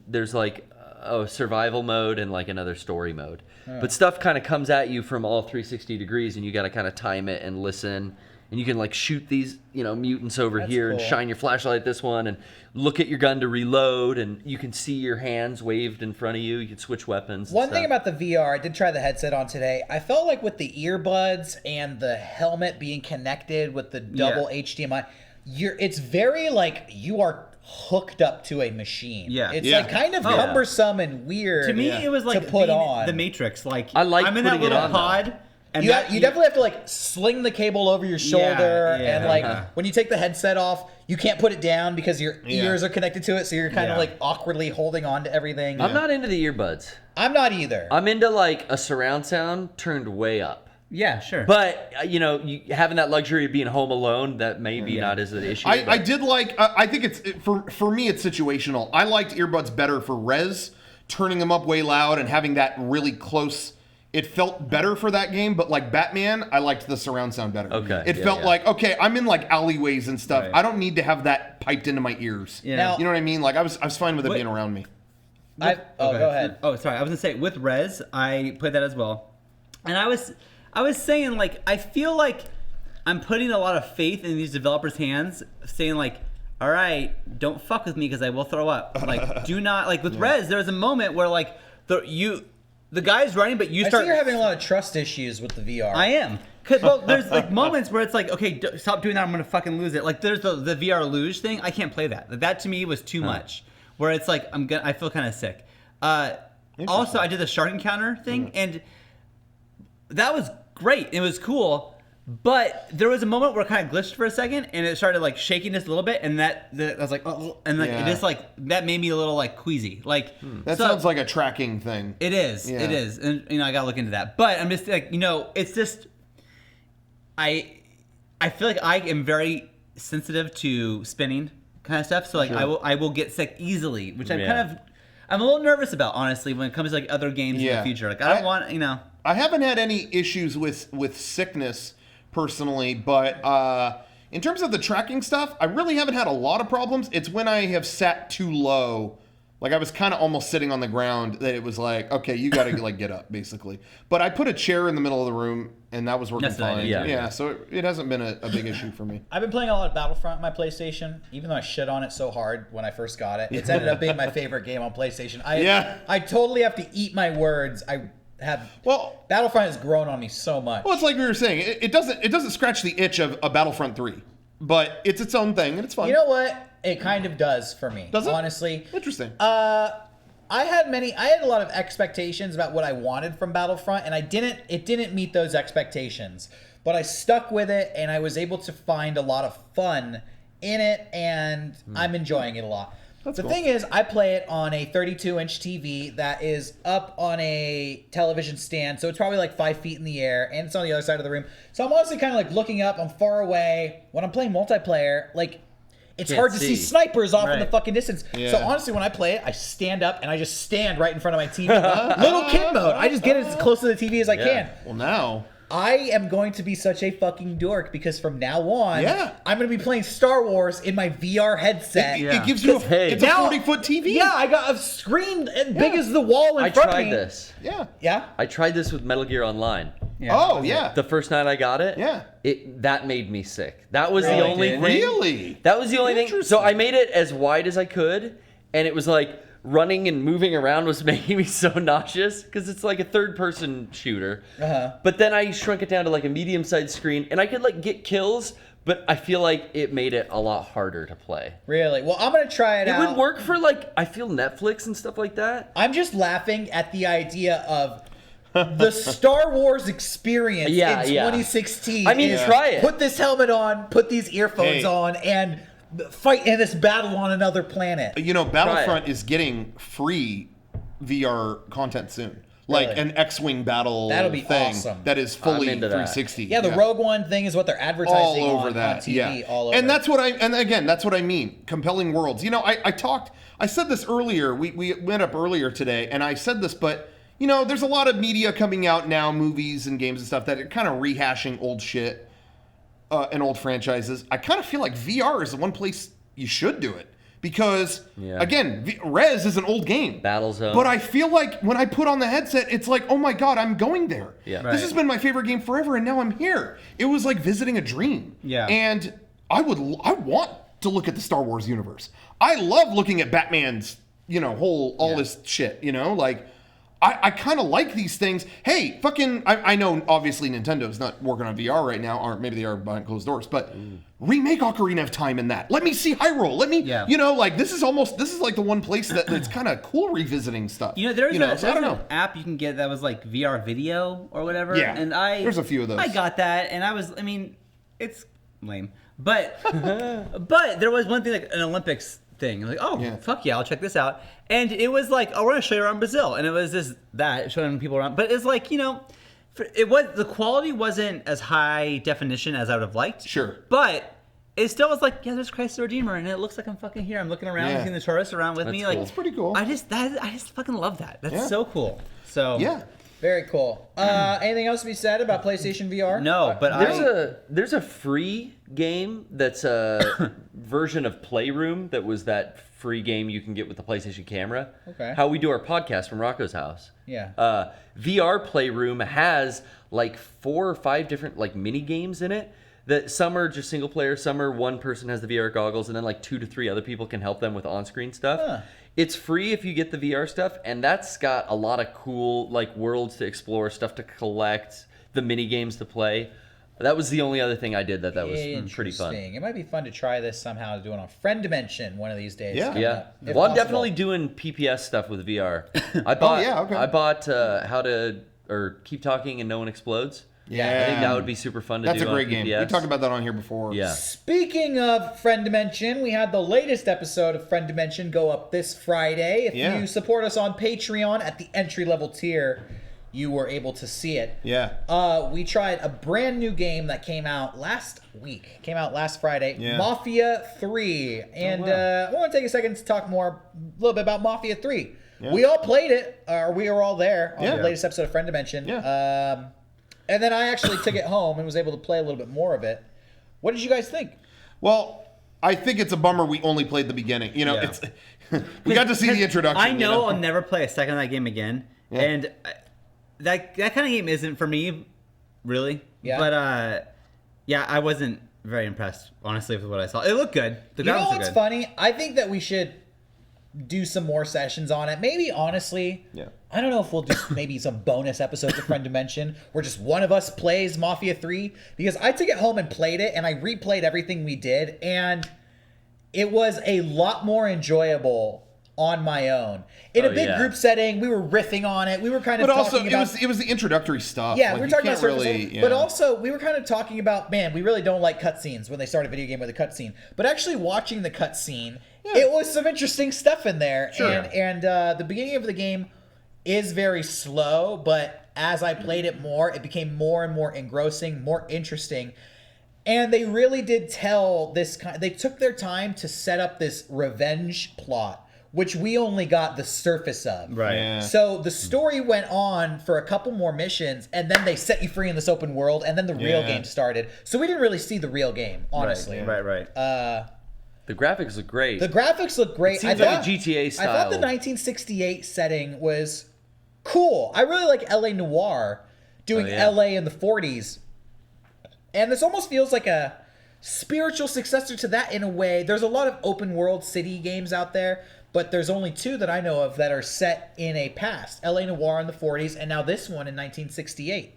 there's like a survival mode and like another story mode. But stuff kind of comes at you from all 360 degrees and you got to kind of time it and listen. And you can like shoot these, mutants over here and shine your flashlight at this one and look at your gun to reload, and you can see your hands waved in front of you. You can switch weapons. One thing about the VR, I did try the headset on today. I felt like with the earbuds and the helmet being connected with the double HDMI, it's very like you are hooked up to a machine. Yeah. It's like kind of cumbersome and weird. To me, it was like to put on the Matrix. Like I like I'm in that putting it little on, pod. And you definitely have to like sling the cable over your shoulder, and like when you take the headset off, you can't put it down because your ears are connected to it, so you're kind of like awkwardly holding on to everything. I'm not into the earbuds. I'm not either. I'm into like a surround sound turned way up. Yeah, sure. But having that luxury of being home alone, that may be not as an issue. I did like. I think it's for me. It's situational. I liked earbuds better for res, turning them up way loud and having that really close. It felt better for that game. But like Batman, I liked the surround sound better. Okay. It felt like I'm in like alleyways and stuff. Right. I don't need to have that piped into my ears. Yeah. Now- You know what I mean? Like I was fine with it being around me. Go ahead. Oh, sorry. I was gonna say with Rez, I played that as well, and I was saying like I feel like I'm putting a lot of faith in these developers' hands, saying like, all right, don't fuck with me because I will throw up. Like, do not like with Rez. There was a moment where like the guy's running, but you I start. see you're having a lot of trust issues with the VR. I am. Well, there's like moments where it's like, okay, stop doing that. I'm gonna fucking lose it. Like there's the VR luge thing. I can't play that. That to me was too much. Where it's like I feel kind of sick. Also, I did the shark encounter thing, and that was great. It was cool, but there was a moment where it kind of glitched for a second, and it started like shaking just a little bit, and I was like, oh, and like it just like that made me a little like queasy. Like That sounds like a tracking thing. it is. Yeah. It is, and I gotta look into that. But I'm just like it's just I feel like I am very sensitive to spinning kind of stuff, so like I will get sick easily, which I'm a little nervous about, honestly, when it comes to like other games in the future. Like I don't want I haven't had any issues with sickness personally, but in terms of the tracking stuff, I really haven't had a lot of problems. It's when I have sat too low, like I was kind of almost sitting on the ground, that it was like, okay, you got to like get up, basically. But I put a chair in the middle of the room, and that was working fine. Yeah, so it hasn't been a big issue for me. I've been playing a lot of Battlefront on my PlayStation, even though I shit on it so hard when I first got it. It's ended up being my favorite game on PlayStation. I totally have to eat my words. Battlefront has grown on me so much. Well, it's like we were saying, it doesn't scratch the itch of a Battlefront 3, but it's its own thing and it's fun. You know what? It kind of does for me. Does it? Honestly. Interesting. I had a lot of expectations about what I wanted from Battlefront, and it didn't meet those expectations. But I stuck with it, and I was able to find a lot of fun in it, and I'm enjoying it a lot. The thing is, I play it on a 32-inch TV that is up on a television stand, so it's probably like 5 feet in the air, and it's on the other side of the room. So I'm honestly kind of like looking up. I'm far away. When I'm playing multiplayer, like, it's hard to see snipers off in the fucking distance. Yeah. So honestly, when I play it, I stand up and I just stand right in front of my TV. Little kid mode. I just get as close to the TV as I can. Well, now I am going to be such a fucking dork because from now on, I'm going to be playing Star Wars in my VR headset. It gives you it's a 40-foot TV. Yeah, I got a screen as big as the wall in front of me. I tried this. Yeah? I tried this with Metal Gear Online. Yeah. Oh, yeah. The first night I got it, that made me sick. That was the only thing. Really? That was the only thing. So I made it as wide as I could, and it was like running and moving around was making me so nauseous because it's like a third-person shooter. But then I shrunk it down to like a medium-sized screen, and I could like get kills, but I feel like it made it a lot harder to play. Really? Well, I'm going to try it out. It would work for like, I feel Netflix and stuff like that. I'm just laughing at the idea of the Star Wars experience in 2016. I mean, try it. Put this helmet on, put these earphones on, and fight in this battle on another planet. You know, Battlefront is getting free VR content soon. Like an X-Wing battle thing awesome. That is fully 360. Yeah, the Rogue One thing is what they're advertising all over on TV. All over. And that's what that's what I mean. Compelling worlds. You know, I said this earlier. We went up earlier today, and I said this, but you know, there's a lot of media coming out now, movies and games and stuff that are kind of rehashing old shit and old franchises. I kind of feel like VR is the one place you should do it. Because, again, Rez is an old game. Battlezone. But I feel like when I put on the headset, it's like, oh my God, I'm going there. Yeah. This has been my favorite game forever, and now I'm here. It was like visiting a dream. Yeah. And I want to look at the Star Wars universe. I love looking at Batman's, all this shit, like... I kind of like these things. Hey, I know obviously Nintendo's not working on VR right now, or maybe they are behind closed doors, but remake Ocarina of Time in that. Let me see Hyrule. Let me, this is like the one place that's kind of cool revisiting stuff. There's an app you can get that was like VR video or whatever. Yeah, and there's a few of those. I got that, and it's lame. But, but there was one thing like an Olympics thing. Like, fuck yeah, I'll check this out. And it was like, we're going to show you around Brazil. And it was that, showing people around. But it's like, The quality wasn't as high definition as I would have liked. Sure. But it still was like, yeah, there's Christ the Redeemer, and it looks like I'm fucking here. I'm looking around, seeing the tourists around with me. Cool. Like, That's pretty cool. I just fucking love that. That's so cool. So Yeah. Very cool. Anything else to be said about PlayStation VR? No, but There's a free game that's a version of Playroom that was that free game you can get with the PlayStation camera. Okay. How we do our podcast from Rocco's house. Yeah. VR Playroom has like 4 or 5 different like mini games in it. That some are just single player, some are one person has the VR goggles, and then like 2 to 3 other people can help them with on-screen stuff. Huh. It's free if you get the VR stuff, and that's got a lot of cool like worlds to explore, stuff to collect, the mini games to play. That was the only other thing I did that was pretty fun. It might be fun to try this somehow, to do it on Friend Dimension one of these days. Yeah. Yeah. If Well, I'm possible. definitely doing PPS stuff with VR. I bought okay. I bought How to Keep Talking and No One Explodes. Yeah. I think that would be super fun to That's do a great on game. PPS. We talked about that on here before. Yeah. Speaking of Friend Dimension, we had the latest episode of Friend Dimension go up this Friday. If you support us on Patreon at the entry-level tier, you were able to see it. Yeah. We tried a brand new game that came out last week. Came out last Friday. Yeah. Mafia 3. And I want to take a second to talk a little bit about Mafia 3. Yeah. We all played it, or we were all there on the Yeah. latest episode of Friend Dimension. Yeah. And then I actually took it home and was able to play a little bit more of it. What did you guys think? Well, I think it's a bummer we only played the beginning. You know, Yeah. it's we got to see the introduction. I know, you know? I'll never play a second of that game again. Yeah. And that kind of game isn't for me, really. Yeah. But yeah, I wasn't very impressed, honestly, with what I saw. It looked good. The You know graphics are what's good. funny? I think that we should do some more sessions on it. Maybe, honestly, I don't know if we'll do maybe some bonus episodes of Friend Dimension where just one of us plays Mafia 3. Because I took it home and played it, and I replayed everything we did, and it was a lot more enjoyable on my own. In a big group setting, we were riffing on it. We were kind of talking about... it was the introductory stuff. Yeah, Like, we were you talking about can't surface really, level, but also we were kind of talking about, man, we really don't like cutscenes when they start a video game with a cutscene. But actually watching the cutscene, it was some interesting stuff in there. Sure. And the beginning of the game is very slow, but as I played it more, it became more and more engrossing, more interesting. And they really did tell this they took their time to set up this revenge plot, which we only got the surface of. Right. Yeah. So the story went on for a couple more missions, and then they set you free in this open world, and then the real game started. So we didn't really see the real game, honestly. Right. The graphics look great. The graphics look great. It seems like a GTA style. I thought the 1968 setting was cool. I really like LA Noire doing LA in the 40s. And this almost feels like a spiritual successor to that in a way. There's a lot of open world city games out there, but there's only 2 that I know of that are set in a past. LA Noire in the 40s, and now this one in 1968.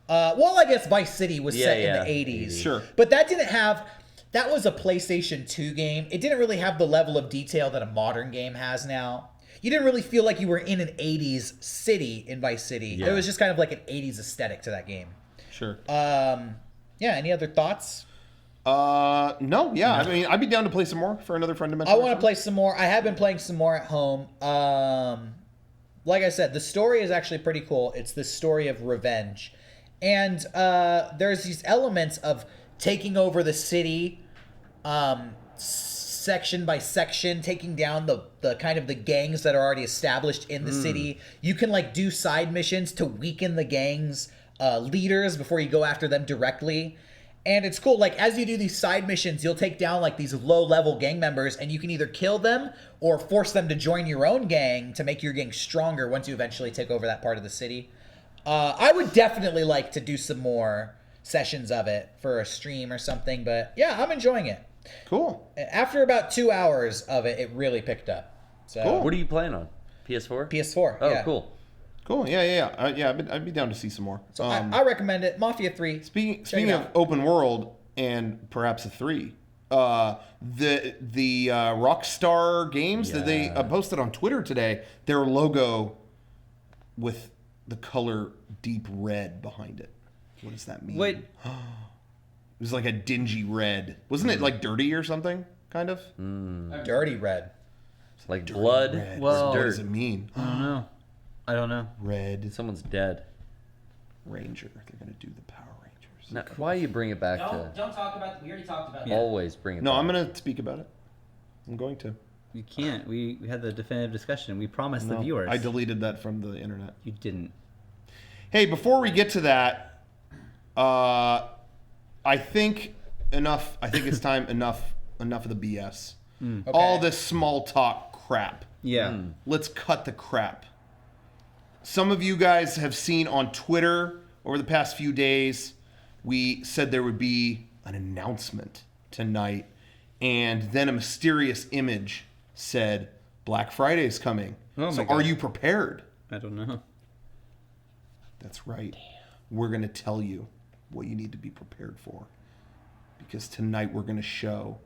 Well, I guess Vice City was set in the 80s. Sure. But that didn't have... That was a PlayStation 2 game. It didn't really have the level of detail that a modern game has now. You didn't really feel like you were in an 80s city in Vice City. Yeah. It was just kind of like an 80s aesthetic to that game. Sure. Yeah, any other thoughts? No. Yeah. I mean, I'd be down to play some more for another Friend Dimension. I want to play some more. I have been playing some more at home. Like I said, the story is actually pretty cool. It's the story of revenge. And there's these elements of taking over the city section by section, taking down the kind of the gangs that are already established in the city. You can like do side missions to weaken the gangs leaders before you go after them directly. And it's cool, like as you do these side missions, you'll take down like these low-level gang members, and you can either kill them or force them to join your own gang to make your gang stronger once you eventually take over that part of the city. I would definitely like to do some more sessions of it for a stream or something, but yeah, I'm enjoying it. Cool. After about 2 hours of it, it really picked up. So Cool. What are you playing on? PS4? PS4. Oh, yeah. cool. Cool. Yeah. I'd be down to see some more. So I recommend it. Mafia 3. Speaking of open world and perhaps a 3, the Rockstar Games that they posted on Twitter today, their logo with the color deep red behind it. What does that mean? Wait. It was like a dingy red. Wasn't it like dirty or something? Kind of? Dirty red. It's like blood. Red. Well- What dirt. does it mean? I don't know. Red. Someone's dead. Ranger. They're going to do the Power Rangers. Now, why you bring it back to? Don't talk about. We already talked about that. Always bring it. No, back. I'm going to speak about it. I'm going to. You can't. We had the definitive discussion. We promised the viewers. I deleted that from the internet. You didn't. Hey, before we get to that, I think it's time. Enough of the BS. Okay. All this small talk crap. Yeah. Let's cut the crap. Some of you guys have seen on Twitter over the past few days, we said there would be an announcement tonight, and then a mysterious image said Black Friday is coming. Oh so my God. are you prepared? I don't know. That's right. We're going to tell you what you need to be prepared for. Because tonight we're going to show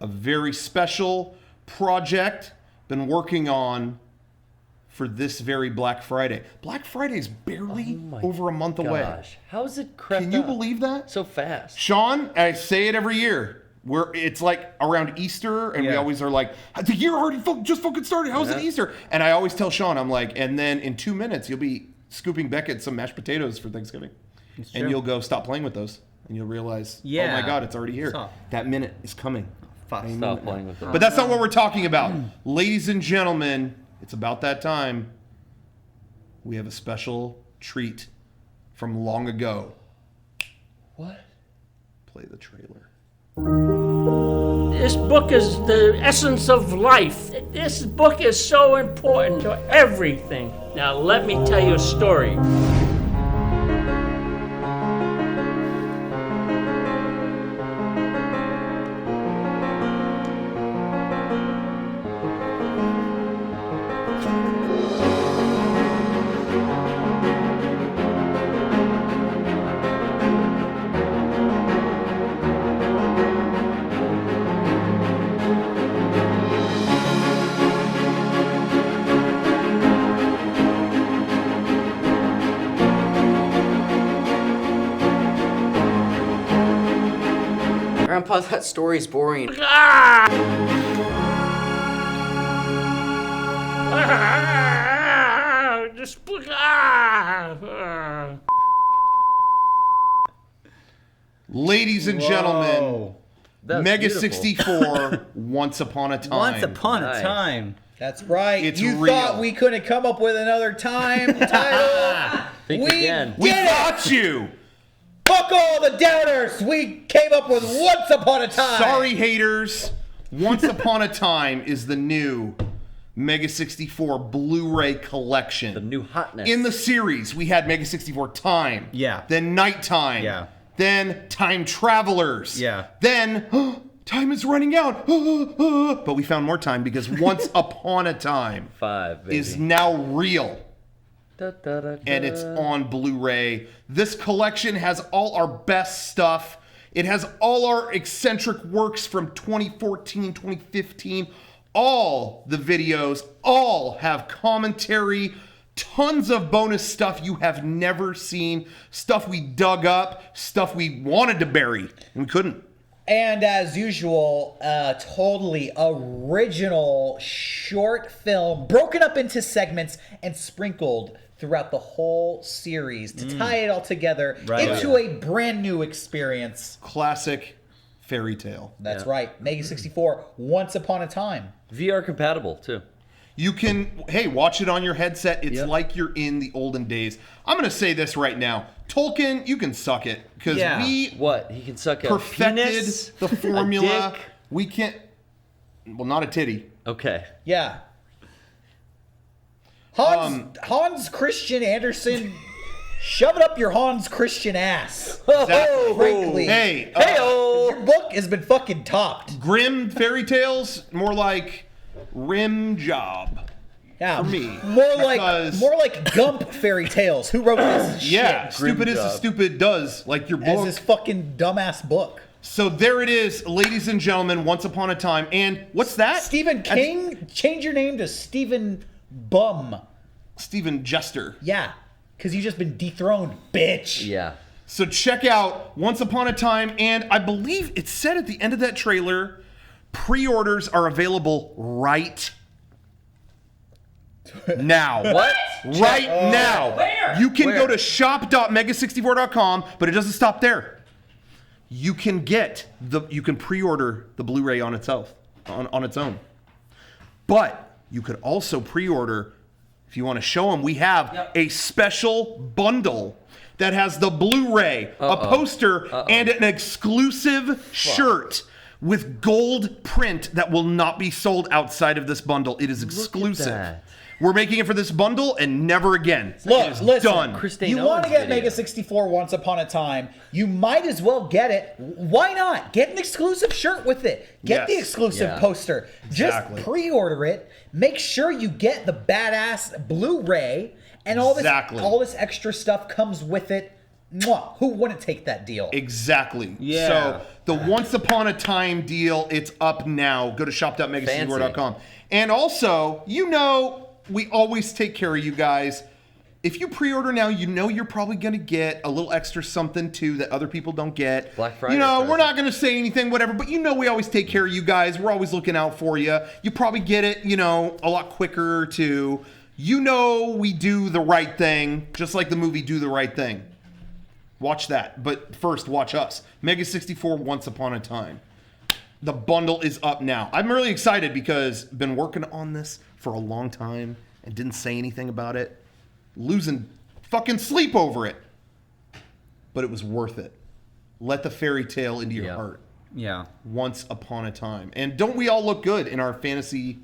a very special project been working on for this very Black Friday. Black Friday is barely over a month away. Gosh, how is it crept Can you up believe that? so fast? Sean, I say it every year. It's like around Easter, and we always are like, the year already just fucking started. How's it Easter? And I always tell Sean, I'm like, and then in 2 minutes, you'll be scooping Beckett some mashed potatoes for Thanksgiving. And you'll go, stop playing with those. And you'll realize, oh my God, it's already here. Stop. That minute is coming. Stop playing with them. But that's not what we're talking about. Ladies and gentlemen, it's about that time. We have a special treat from long ago. What? Play the trailer. This book is the essence of life. This book is so important to everything. Now let me tell you a story. Grandpa, that story's boring. This book. Ladies and gentlemen, That's MEGA64, Once Upon a Time. Once upon Nice. a time. That's right. It's you real. thought we couldn't come up with another time title? Think we again. We did it! got you! Fuck all the doubters! We came up with Once Upon a Time! Sorry, haters. Once Upon a Time is the new MEGA64 Blu-ray collection. The new hotness. In the series, we had MEGA64 Time. Yeah. Then Nighttime. Yeah. Then Time Travelers. Yeah. Then time is running out. But we found more time because Once Upon a Time 5, baby. is now real. Da, da, da, da. And it's on Blu-ray. This collection has all our best stuff. It has all our eccentric works from 2014, 2015. All the videos, all have commentary, tons of bonus stuff you have never seen, stuff we dug up, stuff we wanted to bury, and we couldn't. And as usual, totally original short film broken up into segments and sprinkled throughout the whole series to tie it all together into a brand new experience. Classic fairy tale. That's right. MEGA64, Once Upon a Time. VR compatible too. You can, watch it on your headset. It's like you're in the olden days. I'm going to say this right now. Tolkien, you can suck it. Because we What? He can suck a perfected penis, the formula. a dick. We can't, well, not a titty. Okay. Yeah. Hans Christian Andersen, shove it up your Hans Christian ass. Exactly. Frankly. Hey, Your book has been fucking topped. grim fairy tales, more like rim job. Yeah, For me, more because- like Gump fairy tales. Who wrote this Yeah, shit? stupid is as job. stupid does, like your As book. this fucking dumbass book. So there it is, ladies and gentlemen, Once Upon a Time. And what's that? Stephen King, change your name to Stephen Bum. Stephen Jester. Yeah, because you've just been dethroned, bitch. Yeah. So check out Once Upon a Time, and I believe it said at the end of that trailer, pre-orders are available right Now. What? Right now. Where? You can go Where? to shop.mega64.com, but it doesn't stop there. You can pre-order the Blu-ray on itself, on its own. But you could also pre-order, if you want to show them, we have a special bundle that has the Blu-ray, a poster, and an exclusive shirt with gold print that will not be sold outside of this bundle. It is exclusive. that. We're making it for this bundle and never again. Look, It is listen, done. Christine you want to Owens get video. Mega 64 Once Upon a Time, you might as well get it. Why not? Get an exclusive shirt with it. Get the Yes. exclusive Yeah. poster. Exactly. Just pre-order it. Make sure you get the badass Blu-ray and all this extra stuff comes with it. Mwah. Who wouldn't take that deal? Exactly. Yeah. So the Once Upon a Time deal, it's up now. Go to shop.mega64.com. And also, we always take care of you guys. If you pre-order now, you're probably going to get a little extra something too that other people don't get. Black Friday we're present. not going to say anything, whatever, but we always take care of you guys. We're always looking out for you. You probably get it, a lot quicker too. We do the right thing, just like the movie Do the Right Thing. Watch that, but first watch us. Mega 64 Once Upon a Time. The bundle is up now. I'm really excited because I've been working on this for a long time and didn't say anything about it. Losing fucking sleep over it. But it was worth it. Let the fairy tale into your heart. Yeah. Once Upon a Time. And don't we all look good in our fantasy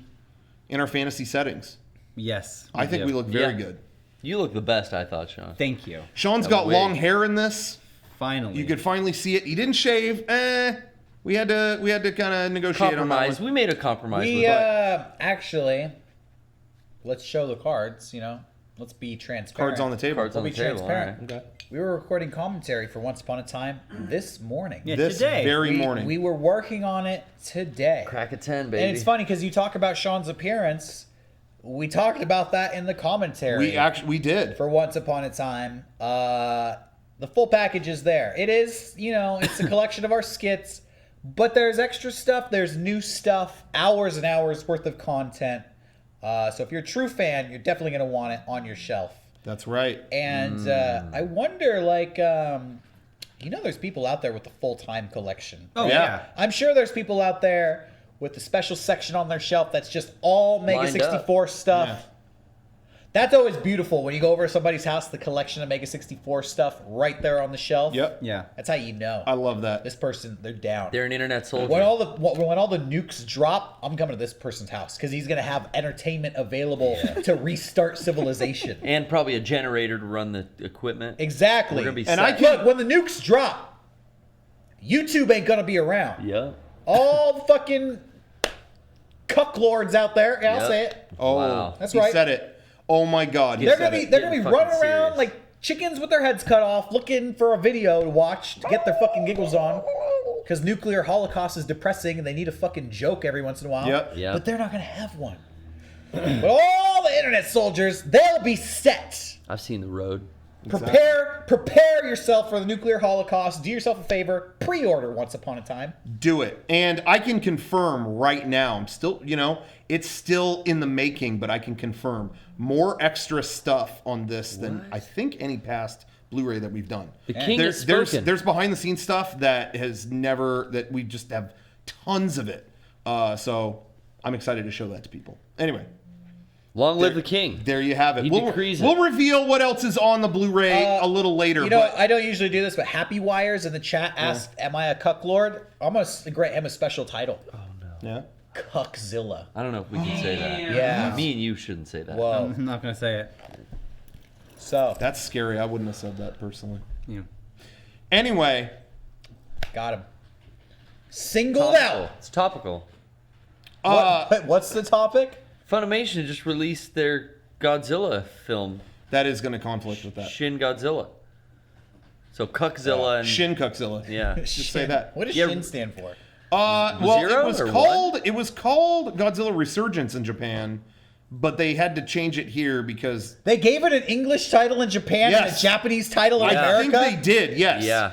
settings? Yes. I think we look very good. You look the best, I thought, Sean. Thank you. Sean's That got wig. long hair in this. Finally. You could finally see it. He didn't shave. We had to kind of negotiate on that Compromise. one. We made a compromise We with it. actually, let's show the cards. Let's be transparent. Cards on the table. Cards on We'll the be table. transparent. All right. Okay. We were recording commentary for Once Upon a Time this morning. Yeah, This today. very we, morning. we were working on it today. Crack a 10, baby. And it's funny because you talk about Sean's appearance. We talked about that in the commentary. we did. For Once Upon a Time. The full package is there. It is, it's a collection of our skits, but there's extra stuff, there's new stuff, hours and hours worth of content. So if you're a true fan, you're definitely going to want it on your shelf. That's right. And I wonder, there's people out there with the full-time collection. Oh, Yeah. yeah. I'm sure there's people out there with the special section on their shelf that's just all Mega Lined 64 stuff. Yeah. That's always beautiful when you go over to somebody's house, the collection of Mega 64 stuff right there on the shelf. Yep. Yeah. That's how you know. I love that. This person, they're down. They're an internet soldier. When all the nukes drop, I'm coming to this person's house because he's gonna have entertainment available to restart civilization. And probably a generator to run the equipment. Exactly. We're gonna be And set. I can- Look, when the nukes drop, YouTube ain't gonna be around. Yeah. All the fucking cucklords out there. Yeah, I'll Yep. say it. Oh, Wow. That's he right. said it. Oh my God. He They're said gonna be it. they're gonna be Getting running fucking around serious. like chickens with their heads cut off, looking for a video to watch to get their fucking giggles on. Because nuclear holocaust is depressing, and they need a fucking joke every once in a while. Yep. Yep. But they're not gonna have one. But all the internet soldiers, they'll be set. I've seen the road. Prepare yourself for the nuclear holocaust. Do yourself a favor. Pre-order Once Upon a Time. Do it. And I can confirm right now, I'm still, it's still in the making, but I can confirm more extra stuff on this than I think any past Blu-ray that we've done. The king has spoken. There's behind the scenes stuff that we just have tons of it. So I'm excited to show that to people. Anyway, Long live the king. there you have it. He decrees it. We'll reveal what else is on the Blu-ray a little later. You know, but I don't usually do this, but Happy Wires in the chat asked, "Am I a cucklord?" I'm gonna grant him a special title. yeah. Cuckzilla. I don't know if we can say that. Yeah. Me and you shouldn't say that. Whoa. I'm not going to say it. So That's scary. I wouldn't have said that personally. Yeah. Anyway, got him. Singled Topical. out. It's topical. What's the topic? Funimation just released their Godzilla film, that is going to conflict with that. Shin Godzilla. So Cuckzilla and Shin Cuckzilla. yeah. Just say that. What does Yeah. Shin stand for? Well, Zero it was or called Godzilla Resurgence in Japan, but they had to change it here because They gave it an English title in Japan and a Yes. Japanese title in I America. think they did. Yes. Yeah.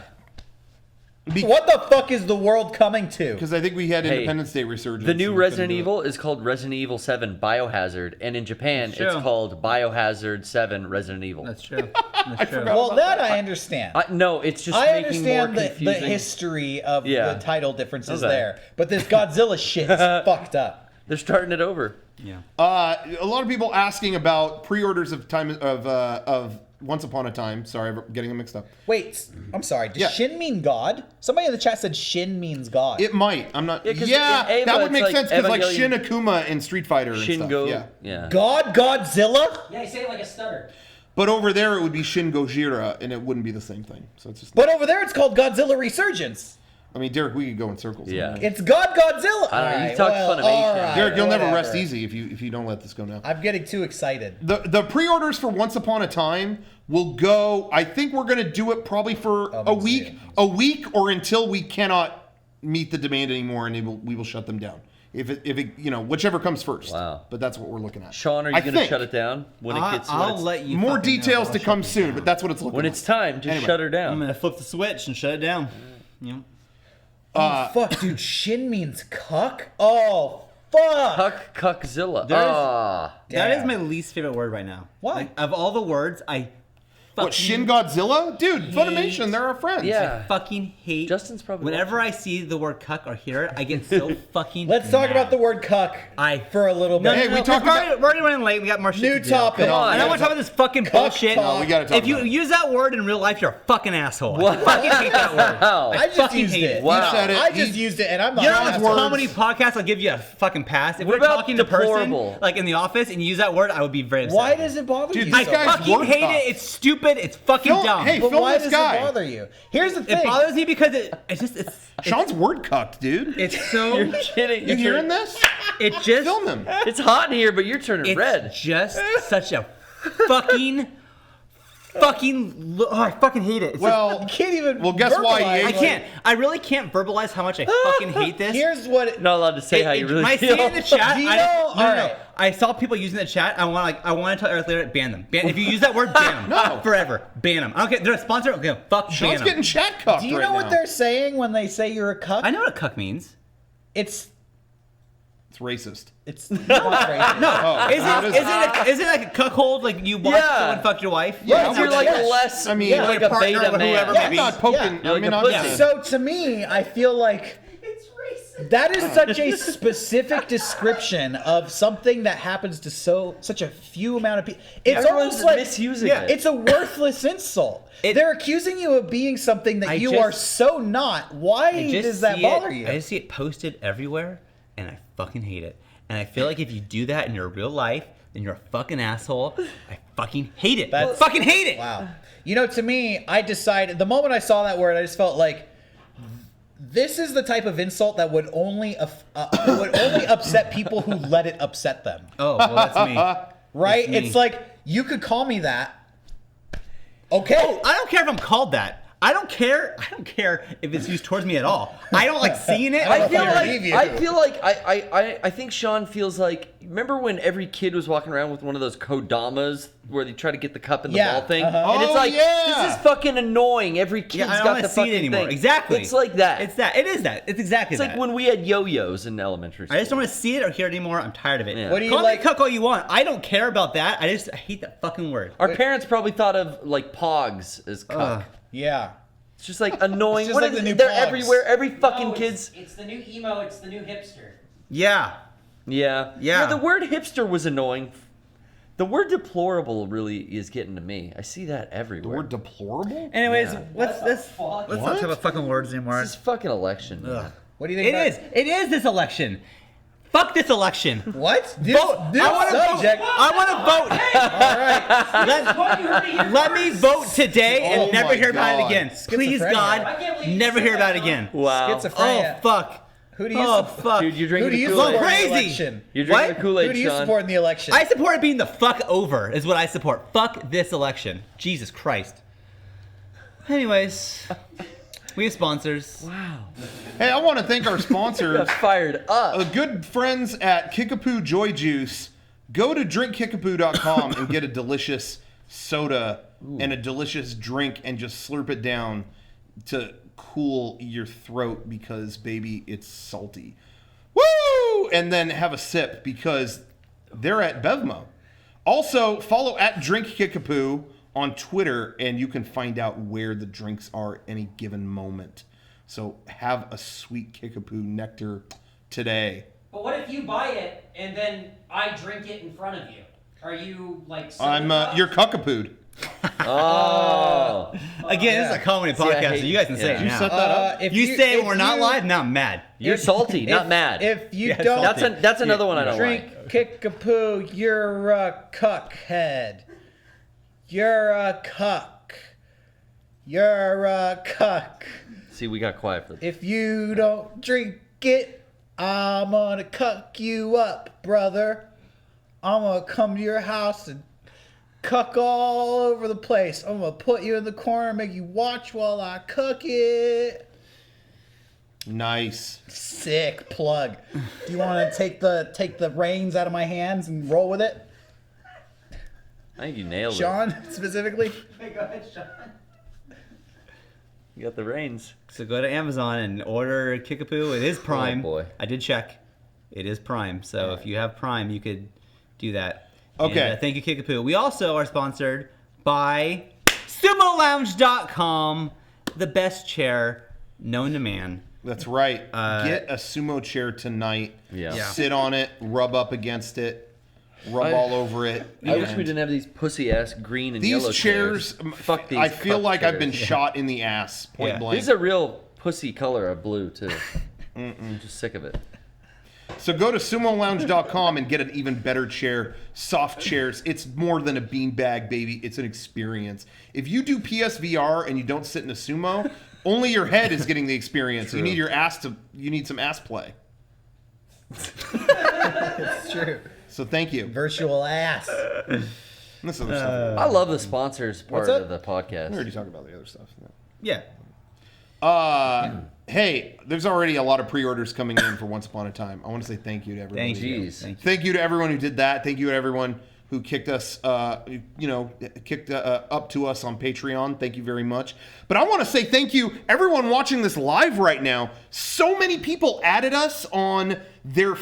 What the fuck is the world coming to? Because I think we had Independence Day resurgence. The new Resident Evil is called Resident Evil 7 Biohazard, and in Japan it's called Biohazard 7 Resident Evil. That's true. Well, that I understand. No, it's just I making more understand confusing. the history of the title differences Okay. there, but this Godzilla shit is fucked up. They're starting it over. Yeah. A lot of people asking about pre-orders of Once Upon a Time. Sorry, I'm getting them mixed up. Wait, I'm sorry. Does Shin mean God? Somebody in the chat said Shin means God. It might. I'm not. Yeah, 'cause Yeah, in Ava, that would make it's sense like because like Evangelion- Shin Akuma in Street Fighter and Shingo. stuff. Yeah. God Godzilla? Yeah, you say it like a stutter. But over there it would be Shin Gojira, and it wouldn't be the same thing. So it's just. But over there it's called Godzilla Resurgence. I mean, Derek, we could go in circles. Yeah. It's God Godzilla. I don't know, you Alright, talked well, Funimation. alright, Derek, you'll never whatever. rest easy if you don't let this go now. I'm getting too excited. The pre-orders for Once Upon a Time will go. I think we're gonna do it probably for a week or until we cannot meet the demand anymore, and we will shut them down. If it whichever comes first. Wow. But that's what we're looking at. Sean, are you going to shut it down when it gets? I'll let you. More fucking know, details I'll to shut come it soon, down. but that's what it's looking When like. it's time, just shut her I'm down. gonna flip the switch and shut it down. Yeah. Oh, fuck, dude. Shin means cuck? Oh, fuck. Cuckzilla. There is- Ah. That is Damn. my least favorite word right now. Why? Like, of all the words, I What, Shin Godzilla? Dude, Funimation, they're our friends. Yeah. fucking hate. Justin's probably Whenever I see the word cuck or hear it, I get so fucking. Let's talk about the word cuck for a little bit. Hey, we talked we're already running late. We got more shit New to do. topic. Come on. I don't want to talk about this fucking bullshit. talk. No, we gotta talk If you about it. use that word in real life, you're a fucking asshole. I fucking hate that word. Wow. I just fucking used hate it. it. Wow. He said it. I just used it, and I'm not. You know an how asshole. comedy podcasts I'll give you a fucking pass? If What we're about talking to deplorable? person, like in the office, and you use that word, I would be very upset. Why does it bother Dude, you? these so guys much? fucking word hate cuck. it? It's stupid. It's fucking Phil- dumb. hey, But Film why this does guy. it bother you? Here's the thing. It bothers me because it's Sean's word cucked, dude. it's so You're kidding. You hearing this? it just Film him. It's hot in here, but you're turning it's red. just such a fucking I fucking hate it. It's Well, You can't even. Well, guess why he verbalize, hates I can't. I really can't verbalize how much I fucking hate this. Here's what. It, Not allowed to say how you really when I see feel. it in the chat, Do you I know- don't, no, no, no. alright. I saw people using the chat. I want to tell Eric later, ban them. If you use that word, ban them. No. Forever. Ban them. I don't care. They're a sponsor. Okay, fuck, ban Sean's them. getting chat cucked do you right know what now. they're saying when they say you're a cuck? I know what a cuck means. It's racist. it's not racist. No, is it like a cuckold? Like you watch Yeah. someone fuck your wife? Yeah, You're like Yes. a less. I mean, you're yeah, like your a partner beta or man. whoever, Yeah, I'm maybe. not poking. You're I like mean, a I'm pussy. just- So to me, I feel like It's racist. that is such a specific description of something that happens to such a few amount of people. It's Everyone's almost like misusing yeah, it. it's a worthless insult. They're accusing you of being something that I you just- are so not. Why I just does that see bother it, you? I just see it posted everywhere, and I fucking hate it. And I feel like if you do that in your real life, then you're a fucking asshole. I fucking hate it. I fucking hate it. Wow. You know, to me, I decided the moment I saw that word, I just felt like this is the type of insult that would only upset people who let it upset them. Oh, well, that's me. Right? me. It's like you could call me that. Okay. Oh, I don't care if I'm called that. I don't care if it's used towards me at all. I don't like seeing it. I feel I like believe you. I think Sean feels like, remember when every kid was walking around with one of those kodamas where they try to get the cup in the Yeah, ball thing, uh-huh. and it's Oh, like yeah. this is fucking annoying. Every kid's Yeah, I don't got want the to see fucking it anymore. thing. Exactly. It's like that. It's that. It is that. It's exactly It's that. like when we had yo-yos in elementary school. I just don't want to see it or hear it anymore. I'm tired of it. Yeah. What do you Call like? me cuck all you want. I don't care about that. I hate that fucking word. Our parents probably thought of like pogs as cuck. Yeah. It's just like annoying. It's just What like is the it? new They're pogs. everywhere. Every fucking No, kid's. It's the new emo. It's the new hipster. Yeah. Yeah. Yeah. The word hipster was annoying. The word deplorable really is getting to me. I see that everywhere. The word deplorable? Anyways, Yeah. let's fuck? not What? talk about fucking words anymore. This is fucking election. man. What do you think? It is this election. Fuck this election. What? This, Vote. this I want to vote. subject. I want to vote. What you heard it here Let me first. vote today and Oh never my hear about it God. again. Please, Schizophrenia. God, I can't believe you never said hear about that, it again. Wow. Oh, Schizophrenia. fuck. Who do you Oh, support? fuck. Dude, you're Who drinking do the you Kool-Aid. support in the Crazy. election? You're drinking What? the Kool-Aid, Who do you Sean. support in the election? I support it being the fuck over, is what I support. Fuck this election. Jesus Christ. Anyways, we have sponsors. Hey, I want to thank our sponsors. Got fired up. Good friends at Kickapoo Joy Juice. Go to drinkkickapoo.com and get a delicious soda and a delicious drink and just slurp it down to cool your throat because, baby, it's salty. Woo! And then have a sip because they're at Bevmo. Also, follow at Drink Kickapoo on Twitter, and you can find out where the drinks are at any given moment. So have a sweet Kickapoo nectar today. But what if you buy it and then I drink it in front of you? Are you like? You're cuckapooed. Oh. Again, this is a comedy podcast, so you guys can say it You now. set that up? If you say we're not live, now I'm mad. You're salty, not mad. If you Yeah, don't That's another one I don't drink like. Kickapoo, you're a cuckhead. You're a cuck. You're a cuck. See, we got quiet for this. If you don't drink it, I'm gonna cuck you up, brother. I'm gonna come to your house and cuck all over the place. I'm gonna put you in the corner and make you watch while I cook it. Nice. Sick plug. Do you want to take the reins out of my hands and roll with it, I think you nailed Sean, specifically? Go ahead, Sean. it. You got the reins. So go to Amazon and order Kickapoo. It is Prime. Oh, boy. I did check. It is Prime. So if you have Prime, you could do that. Okay. And, thank you, Kickapoo. We also are sponsored by SumoLounge.com, the best chair known to man. That's right. Get a sumo chair tonight. Yeah. Sit on it, rub up against it, rub all over it. I wish and we didn't have these pussy-ass green and yellow these chairs. Fuck these I feel cup like I've been chairs. shot in the ass, point Yeah. blank. These are real pussy color of blue, too. I'm just sick of it. So go to sumolounge.com and get an even better chair. Soft chairs. It's more than a beanbag, baby. It's an experience. If you do PSVR and you don't sit in a sumo, only your head is getting the experience. True. You need some ass play. It's true. So thank you. Virtual ass. This other stuff. I love the sponsors part What's of the We podcast. already talked about the other stuff. Yeah. Hey, there's already a lot of pre-orders coming in for Once Upon a Time. I want to say thank you to everybody. Thank you. Jeez. Thank you. Thank you to everyone who did that. Thank you to everyone who kicked us, up to us on Patreon. Thank you very much. But I want to say thank you, everyone watching this live right now. So many people added us on their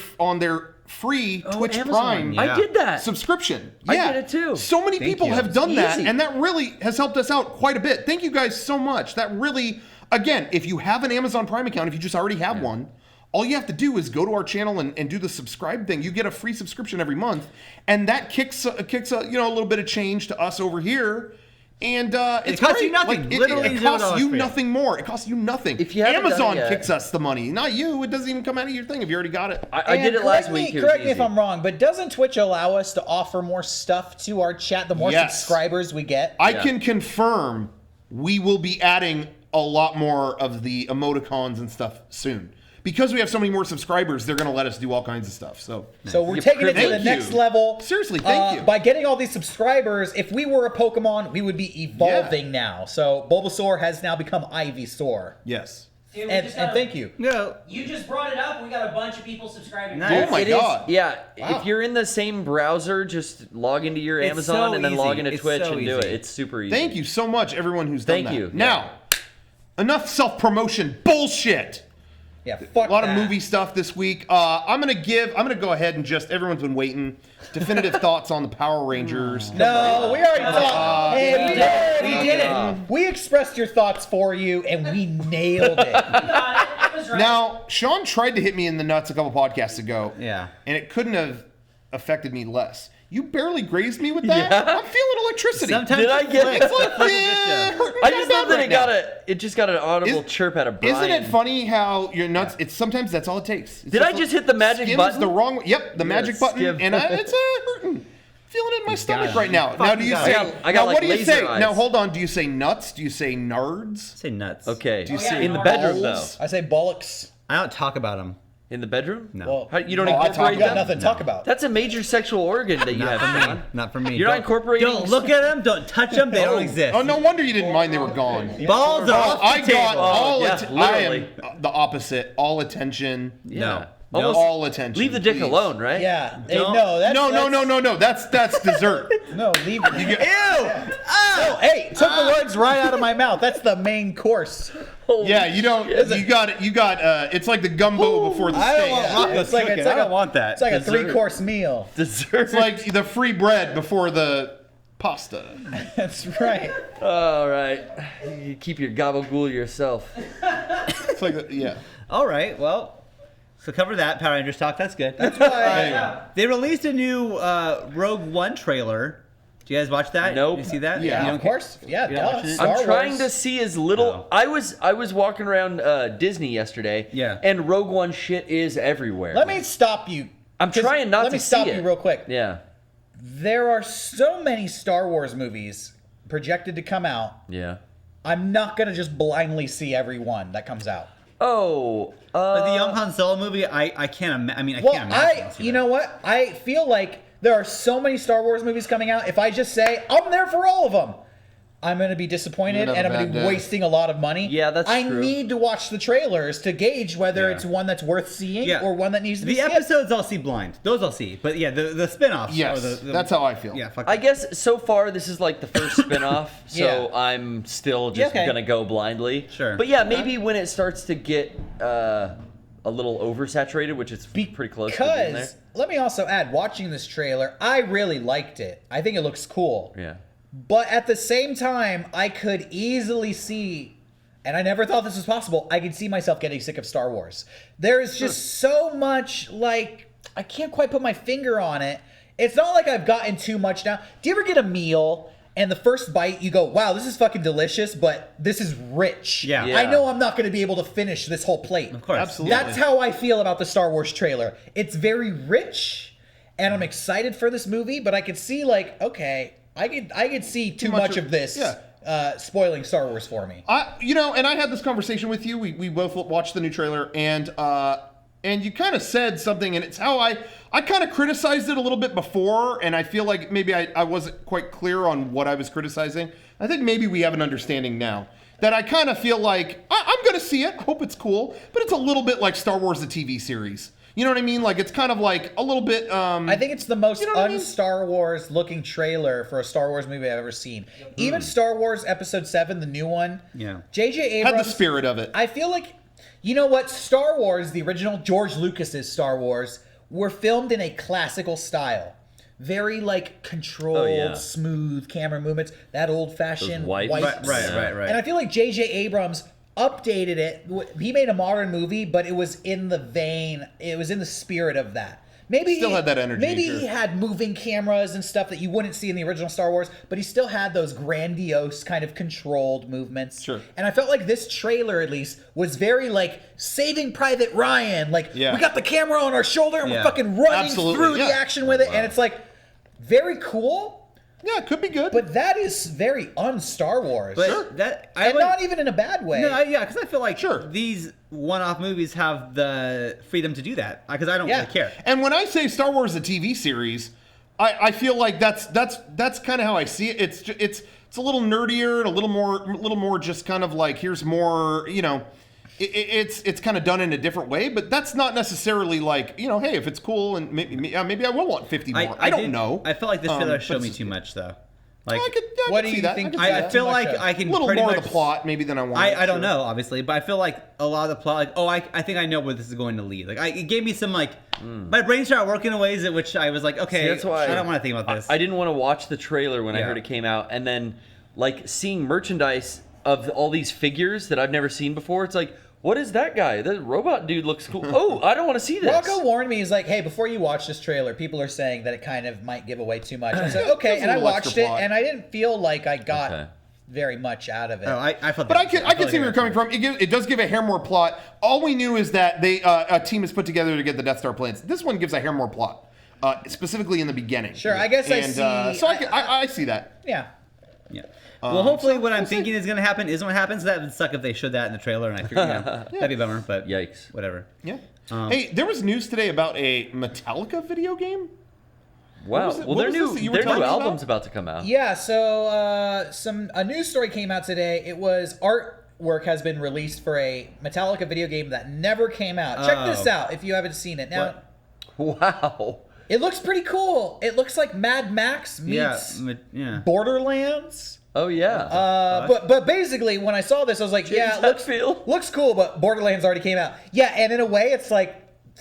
free Twitch Amazon, Prime yeah. I did that. subscription. I Yeah. did it too. So many people you. have done that, Easy. and that really has helped us out quite a bit. Thank you guys so much. That really, again, if you have an Amazon Prime account, if you just already have one, all you have to do is go to our channel and do the subscribe thing. You get a free subscription every month, and that kicks a little bit of change to us over here. And it costs great. you nothing. Like, Literally it costs $0 you for you. nothing more. It costs you nothing. If you haven't done Amazon it yet- kicks us the money, not you. It doesn't even come out of your thing if you already got it. I did it last week. It was Correct me if easy. I'm wrong, but doesn't Twitch allow us to offer more stuff to our chat the more Yes. subscribers we get? I Yeah. can confirm we will be adding a lot more of the emoticons and stuff soon. Because we have so many more subscribers, they're going to let us do all kinds of stuff. So So we're taking it to the Thank next you. level. Seriously, thank you. By getting all these subscribers, if we were a Pokemon, we would be evolving now. So Bulbasaur has now become Ivysaur. yes. Dude, we And just got a- thank you. No. You just brought it up. We got a bunch of people subscribing. Nice. Oh my It is- God. yeah. Wow. If you're in the same browser, just log into your It's Amazon so and then easy. log into It's Twitch so and do it. easy. It's super easy. Thank you so much, everyone who's done Thank that. you. Now, enough self-promotion bullshit. Yeah, fuck A lot that. of movie stuff this week. I'm gonna go ahead and just, everyone's been waiting. Definitive thoughts on the Power Rangers. No, we already talked. Hey, We did it. We expressed your thoughts for you, and we nailed it. It was right. Now, Sean tried to hit me in the nuts a couple podcasts ago. Yeah. And it couldn't have affected me less. You barely grazed me with that. Yeah. I'm feeling electricity. Sometimes Did I get it? It's like, hurting I kinda just bad love that right it got now. it just got an audible chirp out of Brian. Isn't it funny how your nuts? It's sometimes that's all it takes. It's Did I just hit the magic skim's button? the wrong way. Yep, the magic button, skim. and it's hurting. Feeling it in my stomach it. right now. Now, do you got say? it. I got now, like what do you laser say? eyes. Now, hold on. Do you say nuts? Do you say nards? Say nuts. Okay. Do you Oh, yeah, say in the no. bedroom balls? though? I say bollocks. I don't talk about them. In the bedroom? No. Well, How, you don't I incorporate got them? nothing to talk about. That's a major sexual organ that you Not have, for me. Sean. Not for me. You're not incorporating- Don't look at them. Don't touch them. They don't exist. Oh, no wonder you didn't mind they were gone. Balls are off the I got table. all. yeah, I am literally. the opposite. All attention. Yeah. No. Almost All attention. leave the dick please. alone, right? Yeah. Hey, Don't- no, that's No. That's dessert. No, leave. Ew! Oh, hey, took the words right out of my mouth. That's the main course. Yeah, you don't. You got it. You got. It's like the gumbo before the I steak. don't want Rocco's It's like- chicken. it's like I don't a- want that. It's like a Dessert. 3-course meal. Dessert. It's like the free bread before the pasta. That's right. All right. You keep your gabagool yourself. It's like yeah. All right, well, so cover that Power Rangers talk. That's good. Anyway. They released a new Rogue One trailer. Did you guys watch that? Nope. You see that? Yeah. You Of don't course. Yeah, You're not duh. watching it? Star I'm trying Wars. to see as little. Oh. I was walking around Disney yesterday. Yeah. And Rogue One shit is everywhere. Let me stop you. I'm 'cause trying not let to me see stop it. you real quick. Yeah. There are so many Star Wars movies projected to come out. Yeah. I'm not gonna just blindly see every one that comes out. Oh. Like the Young Han Solo movie, I can't. I mean, I Well, can't imagine. I'll see you that. know what? I feel like there are so many Star Wars movies coming out. If I just say I'm there for all of them, I'm gonna be disappointed You're and gonna I'm have gonna a be bad day. wasting a lot of money. Yeah, that's I true. need to watch the trailers to gauge whether Yeah. it's one that's worth seeing Yeah. or one that needs to be The skipped. episodes I'll see blind. Those I'll see. But yeah, the spin-offs. Yes, or the that's how I feel. Yeah, fuck I that. guess so far this is like the first spin-off, so Yeah. I'm still just Yeah, okay. gonna go blindly. Sure. But yeah, maybe when it starts to get a little oversaturated, which it's pretty close to being there. Because let me also add, watching this trailer, I really liked it. I think it looks cool. Yeah. But at the same time, I could easily see, and I never thought this was possible, I could see myself getting sick of Star Wars. There's just so much, like, I can't quite put my finger on it. It's not like I've gotten too much now. Do you ever get a meal and the first bite you go, wow, this is fucking delicious, but this is rich. Yeah. Yeah. I know I'm not going to be able to finish this whole plate. Of course. Absolutely. That's how I feel about the Star Wars trailer. It's very rich, and I'm excited for this movie, but I could see, like, okay, I could see too much of this spoiling Star Wars for me. And I had this conversation with you. We both watched the new trailer, and you kind of said something, and it's how I kind of criticized it a little bit before, and I feel like maybe I wasn't quite clear on what I was criticizing. I think maybe we have an understanding now. That I kind of feel like, I'm going to see it, hope it's cool, but it's a little bit like Star Wars, the TV series. You know what I mean? Like, it's kind of like a little bit... I think it's the most You know what I mean? un-Star Wars looking trailer for a Star Wars movie I've ever seen. Even Star Wars Episode 7, the new one. Yeah. J.J. Abrams... had the spirit of it. I feel like, you know what? Star Wars, the original George Lucas's Star Wars, were filmed in a classical style. Very, like, controlled, smooth camera movements. That old-fashioned Those wipes. wipes. Right. And I feel like J.J. Abrams updated it. He made a modern movie, but it was in the vein, it was in the spirit of that. Maybe Still had that energy, Maybe sure. he had moving cameras and stuff that you wouldn't see in the original Star Wars, but he still had those grandiose kind of controlled movements. Sure. And I felt like this trailer, at least, was very like Saving Private Ryan. Like, Yeah. we got the camera on our shoulder and Yeah. we're fucking running Absolutely, through the yeah. action with it. And it's like very cool, Yeah, it could be good. but that is very un-Star Wars. But that and not even in a bad way. No, yeah, because I feel like Sure. these one-off movies have the freedom to do that. Because I don't Yeah. really care. And when I say Star Wars the TV series, I feel like that's kind of how I see it. It's a little nerdier and a little more just kind of like here's more, you know, it's kind of done in a different way. But that's not necessarily like, you know, hey, if it's cool and maybe I will want 50 more. I don't know. I feel like this trailer but showed me it's- too much though. Like I could What do see you that. think I could it's see I that. feel much like of? I can a little pretty more much of the plot maybe than I want. I don't know, obviously, but I feel like a lot of the plot, like, oh, I think I know where this is going to lead. Like, it gave me some, like, my brain started working in ways at which I was like, okay, See, that's why I don't want to think about this. I didn't want to watch the trailer when I Yeah. heard it came out, and then like seeing merchandise of all these figures that I've never seen before. It's like, what is that guy? That robot dude looks cool. Oh, I don't want to see this. Rocco warned me. He's like, "Hey, before you watch this trailer, people are saying that it kind of might give away too much." I said, "Okay," Gives a and I little watched extra it, plot. and I didn't feel like I got Okay. very much out of it. Oh, I felt But I feel can like see where you're coming from. It does give a hair more plot. All we knew is that they a team is put together to get the Death Star plans. This one gives a hair more plot, specifically in the beginning. Sure, I guess I and, see- So I see that. Yeah. Yeah. Well, hopefully, what I'm thinking is going to happen isn't what happens. That would suck if they showed that in the trailer, and I figured, that'd be a bummer. But Yikes. whatever. Yeah. Hey, there was news today about a Metallica video game. Wow. was it- Well, what their was this that you were new talking about? album's about to come out. Yeah, so a news story came out today. It was artwork has been released for a Metallica video game that never came out. Check this out if you haven't seen it. Now, Wow. it looks pretty cool. It looks like Mad Max meets Yeah. Borderlands. Oh yeah. But basically, when I saw this, I was like, yeah, it looks cool, but Borderlands already came out. Yeah, and in a way, it's like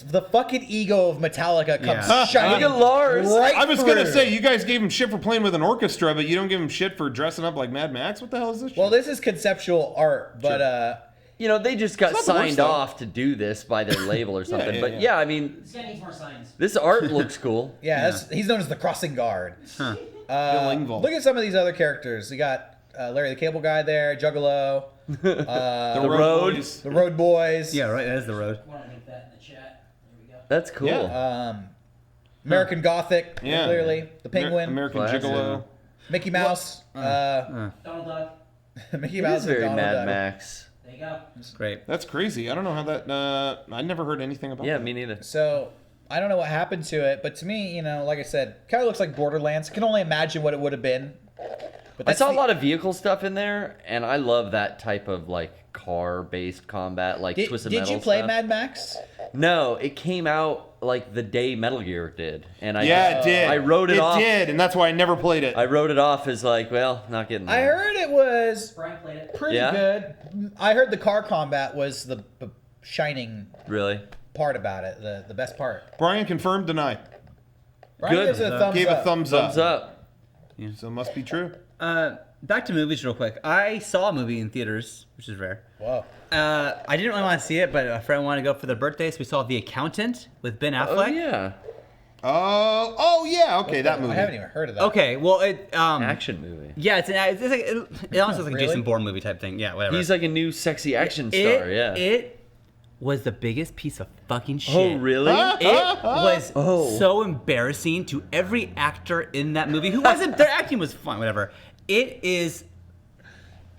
the fucking ego of Metallica comes shining. Look at Lars. Right I was gonna say, you guys gave him shit for playing with an orchestra, but you don't give him shit for dressing up like Mad Max. What the hell is this? Well, this is conceptual art, but you know, they just got not the worst, signed though. off to do this by their label or something. yeah, but yeah. yeah, I mean, This guy needs more signs. this art looks cool. he's known as the Crossing Guard. Bill Engvall. Look at some of these other characters. You got Larry the Cable Guy there, Juggalo, the Road. Boys. the Road Boys. Yeah, right. That is the road. I want to link that in the chat. There we go. That's cool. Yeah. American Gothic, Yeah. clearly. The Penguin, American Classic. Gigolo. Mickey Mouse, Donald Duck. Mickey It Mouse is very and Donald Mad Duck. Max. There you go. Great. That's crazy. I don't know how that. I never heard anything about Yeah, that. me neither. So I don't know what happened to it, but to me, you know, like I said, kind of looks like Borderlands. I can only imagine what it would have been. But I saw a lot of vehicle stuff in there, and I love that type of like car-based combat, like Twisted Metal Did you play stuff. Mad Max? No, it came out like the day Metal Gear did, and I Yeah, it did. I wrote it off. It did, and that's why I never played it. I wrote it off as like, well, not getting there. I heard it was Brian played it. pretty Yeah? good. I heard the car combat was the shining Really. part about it, the best part. Brian confirmed, denied. Brian Good. gives it a thumbs Gave up. a thumbs Thumbs up. up. So it must be true. Back to movies real quick. I saw a movie in theaters, which is rare. Whoa. I didn't really want to see it, but a friend wanted to go for their birthday, so we saw The Accountant with Ben Affleck. Oh yeah. Oh yeah. Okay, that movie. I haven't even heard of that. Okay, well it Action movie. yeah, it's like it almost looks like a Really? Jason Bourne movie type thing. Yeah, whatever. He's like a new sexy action star. Yeah. It was the biggest piece of fucking shit. Oh really? It was Oh. so embarrassing to every actor in that movie who wasn't. Their acting was fine, whatever. It is.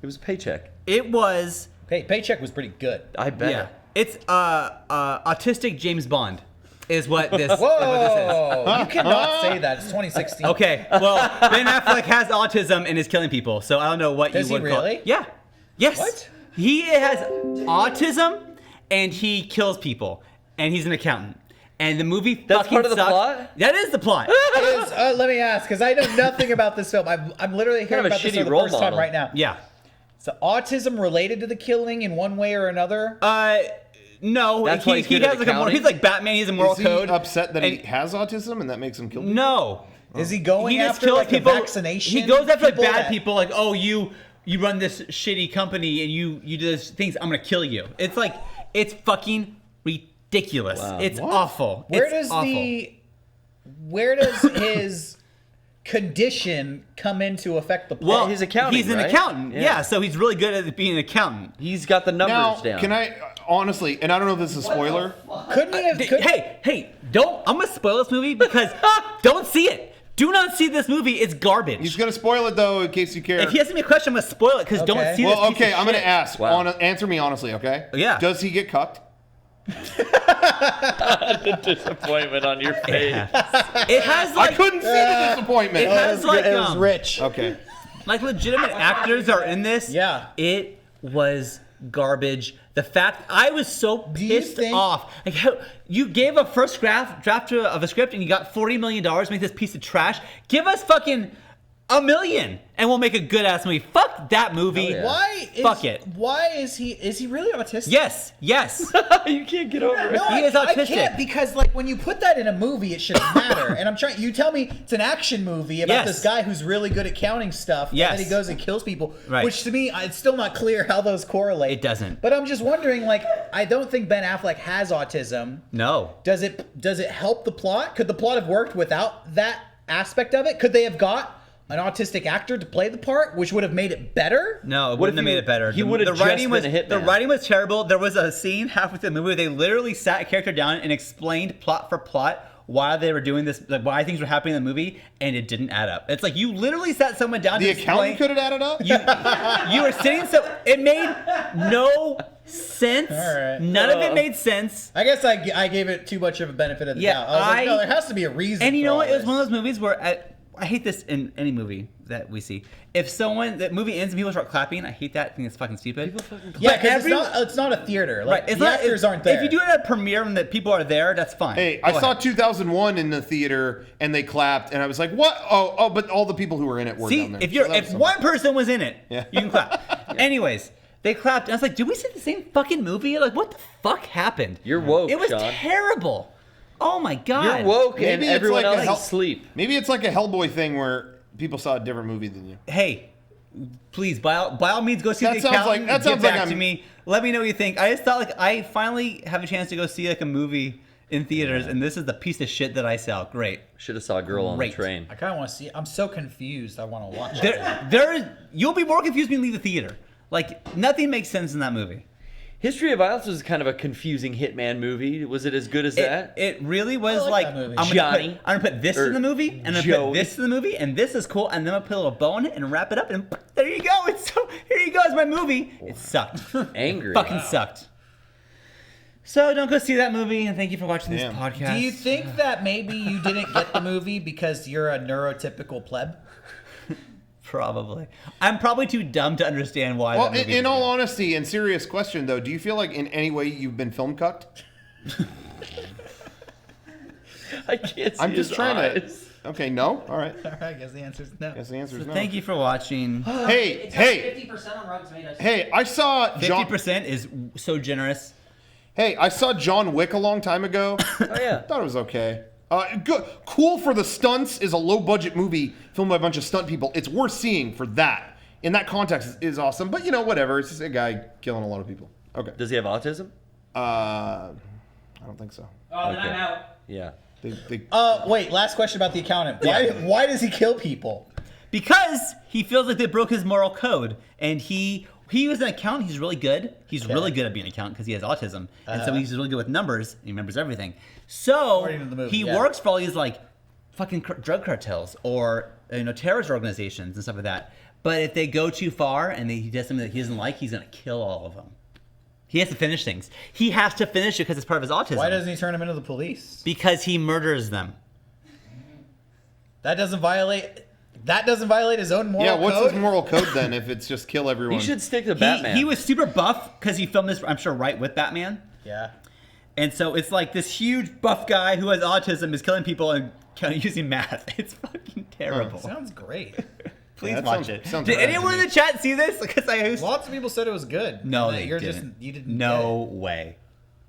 It was a paycheck. It was. Paycheck was pretty good. I bet. Yeah. It's autistic James Bond, is what this. Whoa! You cannot say that. It's 2016. Okay, well, Ben Affleck has autism and is killing people, so I don't know what Does you he would call really? it. Yeah. Yes. What? He has autism and he kills people, and he's an accountant. And the movie That's fucking part of the sucks. plot? That is the plot. Let me ask, because I know nothing about this film. I'm literally hearing Kind of a about this shitty for the role first time model. right now. Yeah. So autism related to the killing in one way or another? No, That's why he's good at has like a accounting? he's like Batman. He's a moral Is he code. upset that he And- has autism and that makes him kill people? No. Is he going He just after kills like people. the vaccination? He goes after people bad that- people. Like, oh, you run this shitty company and you do these things. I'm gonna kill you. It's like it's fucking ridiculous. Wow. It's awful. Where It's awful. Where does his condition come into affect the plot? Well, he's accounting, He's an right? accountant. Yeah. Yeah, so he's really good at being an accountant. He's got the numbers Now, down. can I honestly? And I don't know if this is a spoiler. Couldn't he have? Hey, don't! I'm gonna spoil this movie because don't see it. Do not see this movie. It's garbage. He's gonna spoil it though, in case you care. If he asks me a question, I'm gonna spoil it because Okay. don't see this. Well, piece okay, of I'm gonna shit. ask. Wow. Answer me honestly, okay? Yeah. Does he get cucked? the disappointment on your face. It has like I couldn't see the disappointment. it has like it was rich. Okay. like legitimate actors are in this. Yeah. It was garbage. The fact I was so you pissed think- off. Like how, you gave a first draft of a script and you got $40 million to make this piece of trash. Give us fucking $1 million and we'll make a good ass movie. Fuck that movie. yeah. Fuck it. Why is he really autistic? Yes. You can't get over it. No, He is I autistic. can't because like when you put that in a movie, it shouldn't matter. And I'm trying. You tell me it's an action movie about Yes. this guy who's really good at counting stuff. Yes. And then he goes and kills people. Right. Which to me, it's still not clear how those correlate. It doesn't. But I'm just wondering. Like, I don't think Ben Affleck has autism. No. Does it help the plot? Could the plot have worked without that aspect of it? Could they have got an autistic actor to play the part, which would have made it better? No, it What wouldn't if have made it better. he would've the just writing was been a hitman? the writing was terrible. There was a scene halfway through the movie where they literally sat a character down and explained plot for plot why they were doing this, like why things were happening in the movie, and it didn't add up. It's like you literally sat someone down The to accountant explain. could have added up. You were sitting so it made no sense. All right. None of it made sense. I guess I gave it too much of a benefit of the Yeah, doubt. I was like, no, there has to be a reason. And you for know all what? It was this. one of those movies where I hate this in any movie that we see. If that movie ends and people start clapping, I hate that. I think it's fucking stupid. People fucking clap. Yeah, because it's not a theater. Like, Right, the actors aren't there. If you do it at a premiere and that people are there, that's fine. Hey, Go I saw ahead. 2001 in the theater and they clapped and I was like, what? Oh, but all the people who were in it were See, down there. if one person was in it, Yeah. you can clap. Anyways, they clapped, and I was like, did we see the same fucking movie? Like, what the fuck happened? You're woke, It was Sean. terrible. Oh my god. You're woke and Maybe it's everyone like a else hell- is asleep. Maybe it's like a Hellboy thing where people saw a different movie than you. Hey, please, by all means, go see That the sounds accountant. like- that Get sounds like back to I'm- me. Let me know what you think. I just thought like I finally have a chance to go see like a movie in theaters, and this is the piece of shit that I saw. Great. Should have saw a girl on the Great. train. I kind of want to see it. I'm so confused. I want to watch it. You'll be more confused when you leave the theater. Like nothing makes sense in that movie. History of Violence was kind of a confusing hitman movie. Was it as good as that? It really was I like like that movie. I'm gonna put this in the movie, and I'm gonna put Joey. this in the movie, and this is cool, and then I'm gonna put a little bow in it and wrap it up, and there you go. Here you go. It's my movie. It sucked. Angry. Fucking sucked. So don't go see that movie, and thank you for watching this Damn. podcast. Do you think that maybe you didn't get the movie because you're a neurotypical pleb? Probably. I'm probably too dumb to understand why. Well, that movie in was all good. honesty and serious question though, do you feel like in any way you've been film cucked? I can't see I'm just his trying eyes. to. Okay, no. All right. All right, I guess the answer is no. Guess the answer is no. Thank you for watching. Hey, It's hey, 50% on Rotten Tomatoes. hey! I saw John. 50% is so generous. Hey, I saw John Wick a long time ago. Oh yeah. Thought it was okay. Good, cool for the stunts. Is a low budget movie filmed by a bunch of stunt people. It's worth seeing for that. In that context, is awesome. But you know, whatever. It's just a guy killing a lot of people. Okay. Does he have autism? I don't think so. Oh, then Okay. I'm out. Yeah. They Wait, last question about the accountant. Why does he kill people? Because he feels like they broke his moral code, and he was an accountant. He's really good. He's really good at being an accountant because he has autism, and so he's really good with numbers. He remembers everything. So According to the movie, he yeah. works for all these like fucking drug cartels or terrorist organizations and stuff like that. But if they go too far and he does something that he doesn't like, he's gonna kill all of them. He has to finish things. He has to finish it because it's part of his autism. Why doesn't he turn him into the police? Because he murders them. That doesn't violate his own moral yeah, code? what's his moral code then if it's just kill everyone? He should stick to Batman. He was super buff because he filmed this, I'm sure, right with Batman. Yeah. And so it's like this huge buff guy who has autism is killing people and kind of using math. It's fucking terrible. Sounds great. Please that watch sounds- it. sounds Did rad to anyone in me. the chat see this? Because Lots of people said it was good. no, And that they you're didn't. Just, you didn't. No way.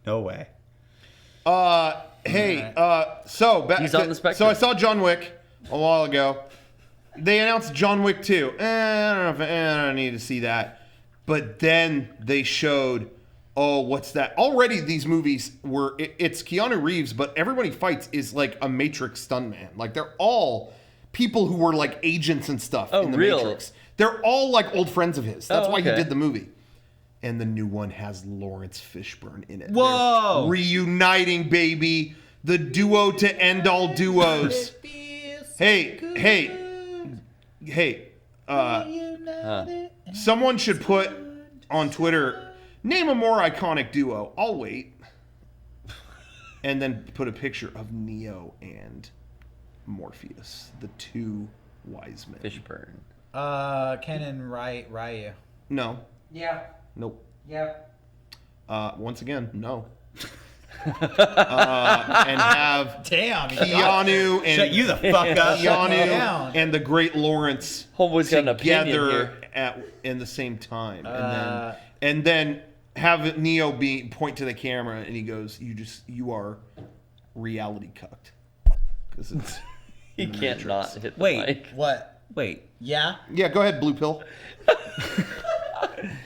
No way. Hey, so back. He's on the spectrum. So I saw John Wick a while ago. They announced John Wick 2. I don't need to see that. But then they showed, what's that? Already these movies were, it's Keanu Reeves, but everybody fights is like a Matrix stuntman. Like they're all people who were like agents and stuff in the real? Matrix. They're all like old friends of his. That's why he okay. did the movie. And the new one has Lawrence Fishburne in it. Whoa. They're reuniting, baby. The duo to end all duos. Hey. Someone should put on Twitter, name a more iconic duo. I'll wait. And then put a picture of Neo and Morpheus, the two wise men. Fishburne. Ken and Ryu. No. Yeah. Nope. Yeah. Once again, no. And have Damn. Keanu and Shut you the fuck up. Keanu down. and the great Lawrence Homeboy's got an opinion together here. in the same time, and then have Neo point to the camera and he goes, "You are reality cucked." Because it's He can't not hit the Wait. mic. What? Wait. Yeah? yeah. Go ahead, Blue Pill.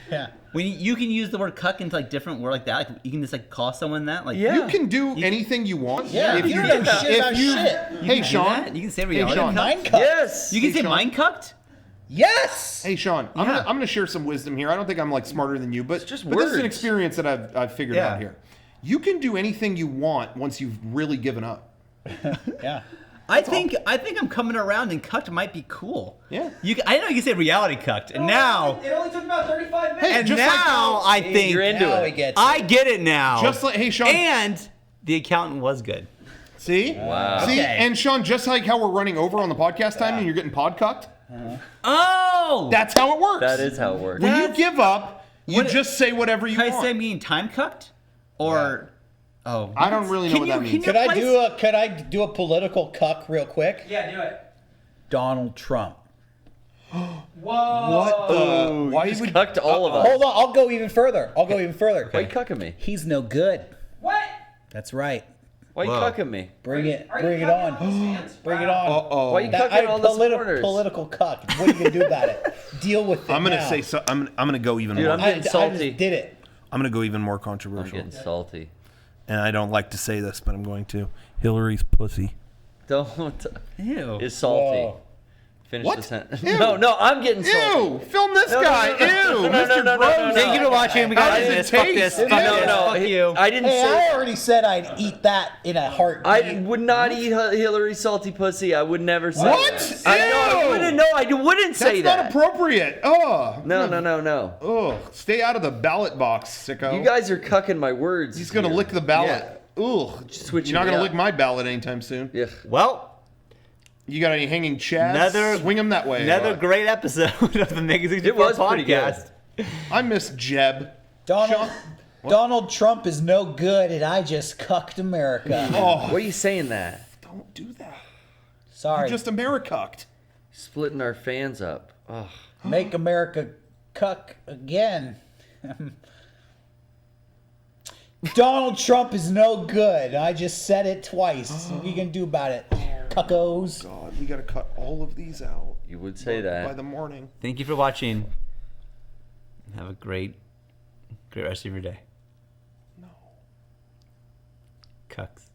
Yeah. When you can use the word cuck into like different word like that, like you can just like call someone that. Like Yeah. You can do anything you want. Yeah, if you don't know shit about shit. Hey, do Sean. that? You can say reality Sean. cuck. Mind cuck. Yes. You can Hey, say Sean. mind cucked. Yes! Hey, Sean. I'm Yeah. gonna share some wisdom here. I don't think I'm like smarter than you, but just but this is an words. experience that I've figured Yeah. out here. You can do anything you want once you've really given up. Yeah. I think I'm coming around, and cucked might be cool. Yeah. I didn't know you can say reality cucked, and now It only took about 35 minutes. Hey, and just like now I think You're into Now it. he gets I get it now. Just like, hey, Sean. And the accountant was good. See? Wow. See? Okay. And Sean, just like how we're running over on the podcast time and you're getting podcucked, Oh! That's how it works. That is how it works. When you That's- give up, you What- just say whatever you Can I want. say mean time cucked? Or oh, I don't really know Can what you- that can means. you Could I do a political cuck real quick? Yeah, do it. Donald Trump. Whoa. What the? Why Just would cucked all of us. Hold on, I'll go even further. Why you cucking me? He's no good. What? That's right. Why you Whoa. cucking me? Bring it Are you on. fucking fans? Bring it Wow. on. Uh-oh. Why you That- cucking all the supporters? political cuck. What are you gonna do about it? Deal with it. I'm gonna now. say so. I'm gonna go even Dude, more. I'm I getting salty. just did it. I'm gonna go even more I'm controversial. getting salty. And I don't like to say this, but I'm going to. Hillary's pussy. Don't. Ew. Is salty. Whoa. Finish What? the sentence. Ew. No, I'm getting Ew! salty. Film this No, no, guy. no, no, Ew! no, no, Mr. no, no, Gross. no, no. Thank you for watching. We got How to does this. it Fuck taste? this. Fuck No, this. no, Fuck you. I didn't Hey, say. I already said I'd eat that in a heartbeat. I would not eat Hillary's salty pussy. I would never say What? that. I know. I Ew. wouldn't. No, I wouldn't say That's that. not appropriate. Oh. No. Ugh. Stay out of the ballot box, sicko. You guys are cucking my words. He's gonna here. lick the ballot. Ugh. Switching You're not me gonna up. lick my ballot anytime soon. Yeah. Well, You got any hanging chads? Another- Swing them that way. another great episode of the MEGA64 It was pretty podcast. I miss Jeb. Donald, Sean- Donald Trump is no good, and I just cucked America. Oh, Why are you saying that? don't do that. Sorry. You're just Americucked. Splitting our fans up. Ugh. Make America cuck again. Donald Trump is no good. I just said it twice. What are you gonna do about it? Cuckos. God, we gotta cut all of these out You would say by that. the morning. Thank you for watching. Have a great rest of your day. No. Cucks.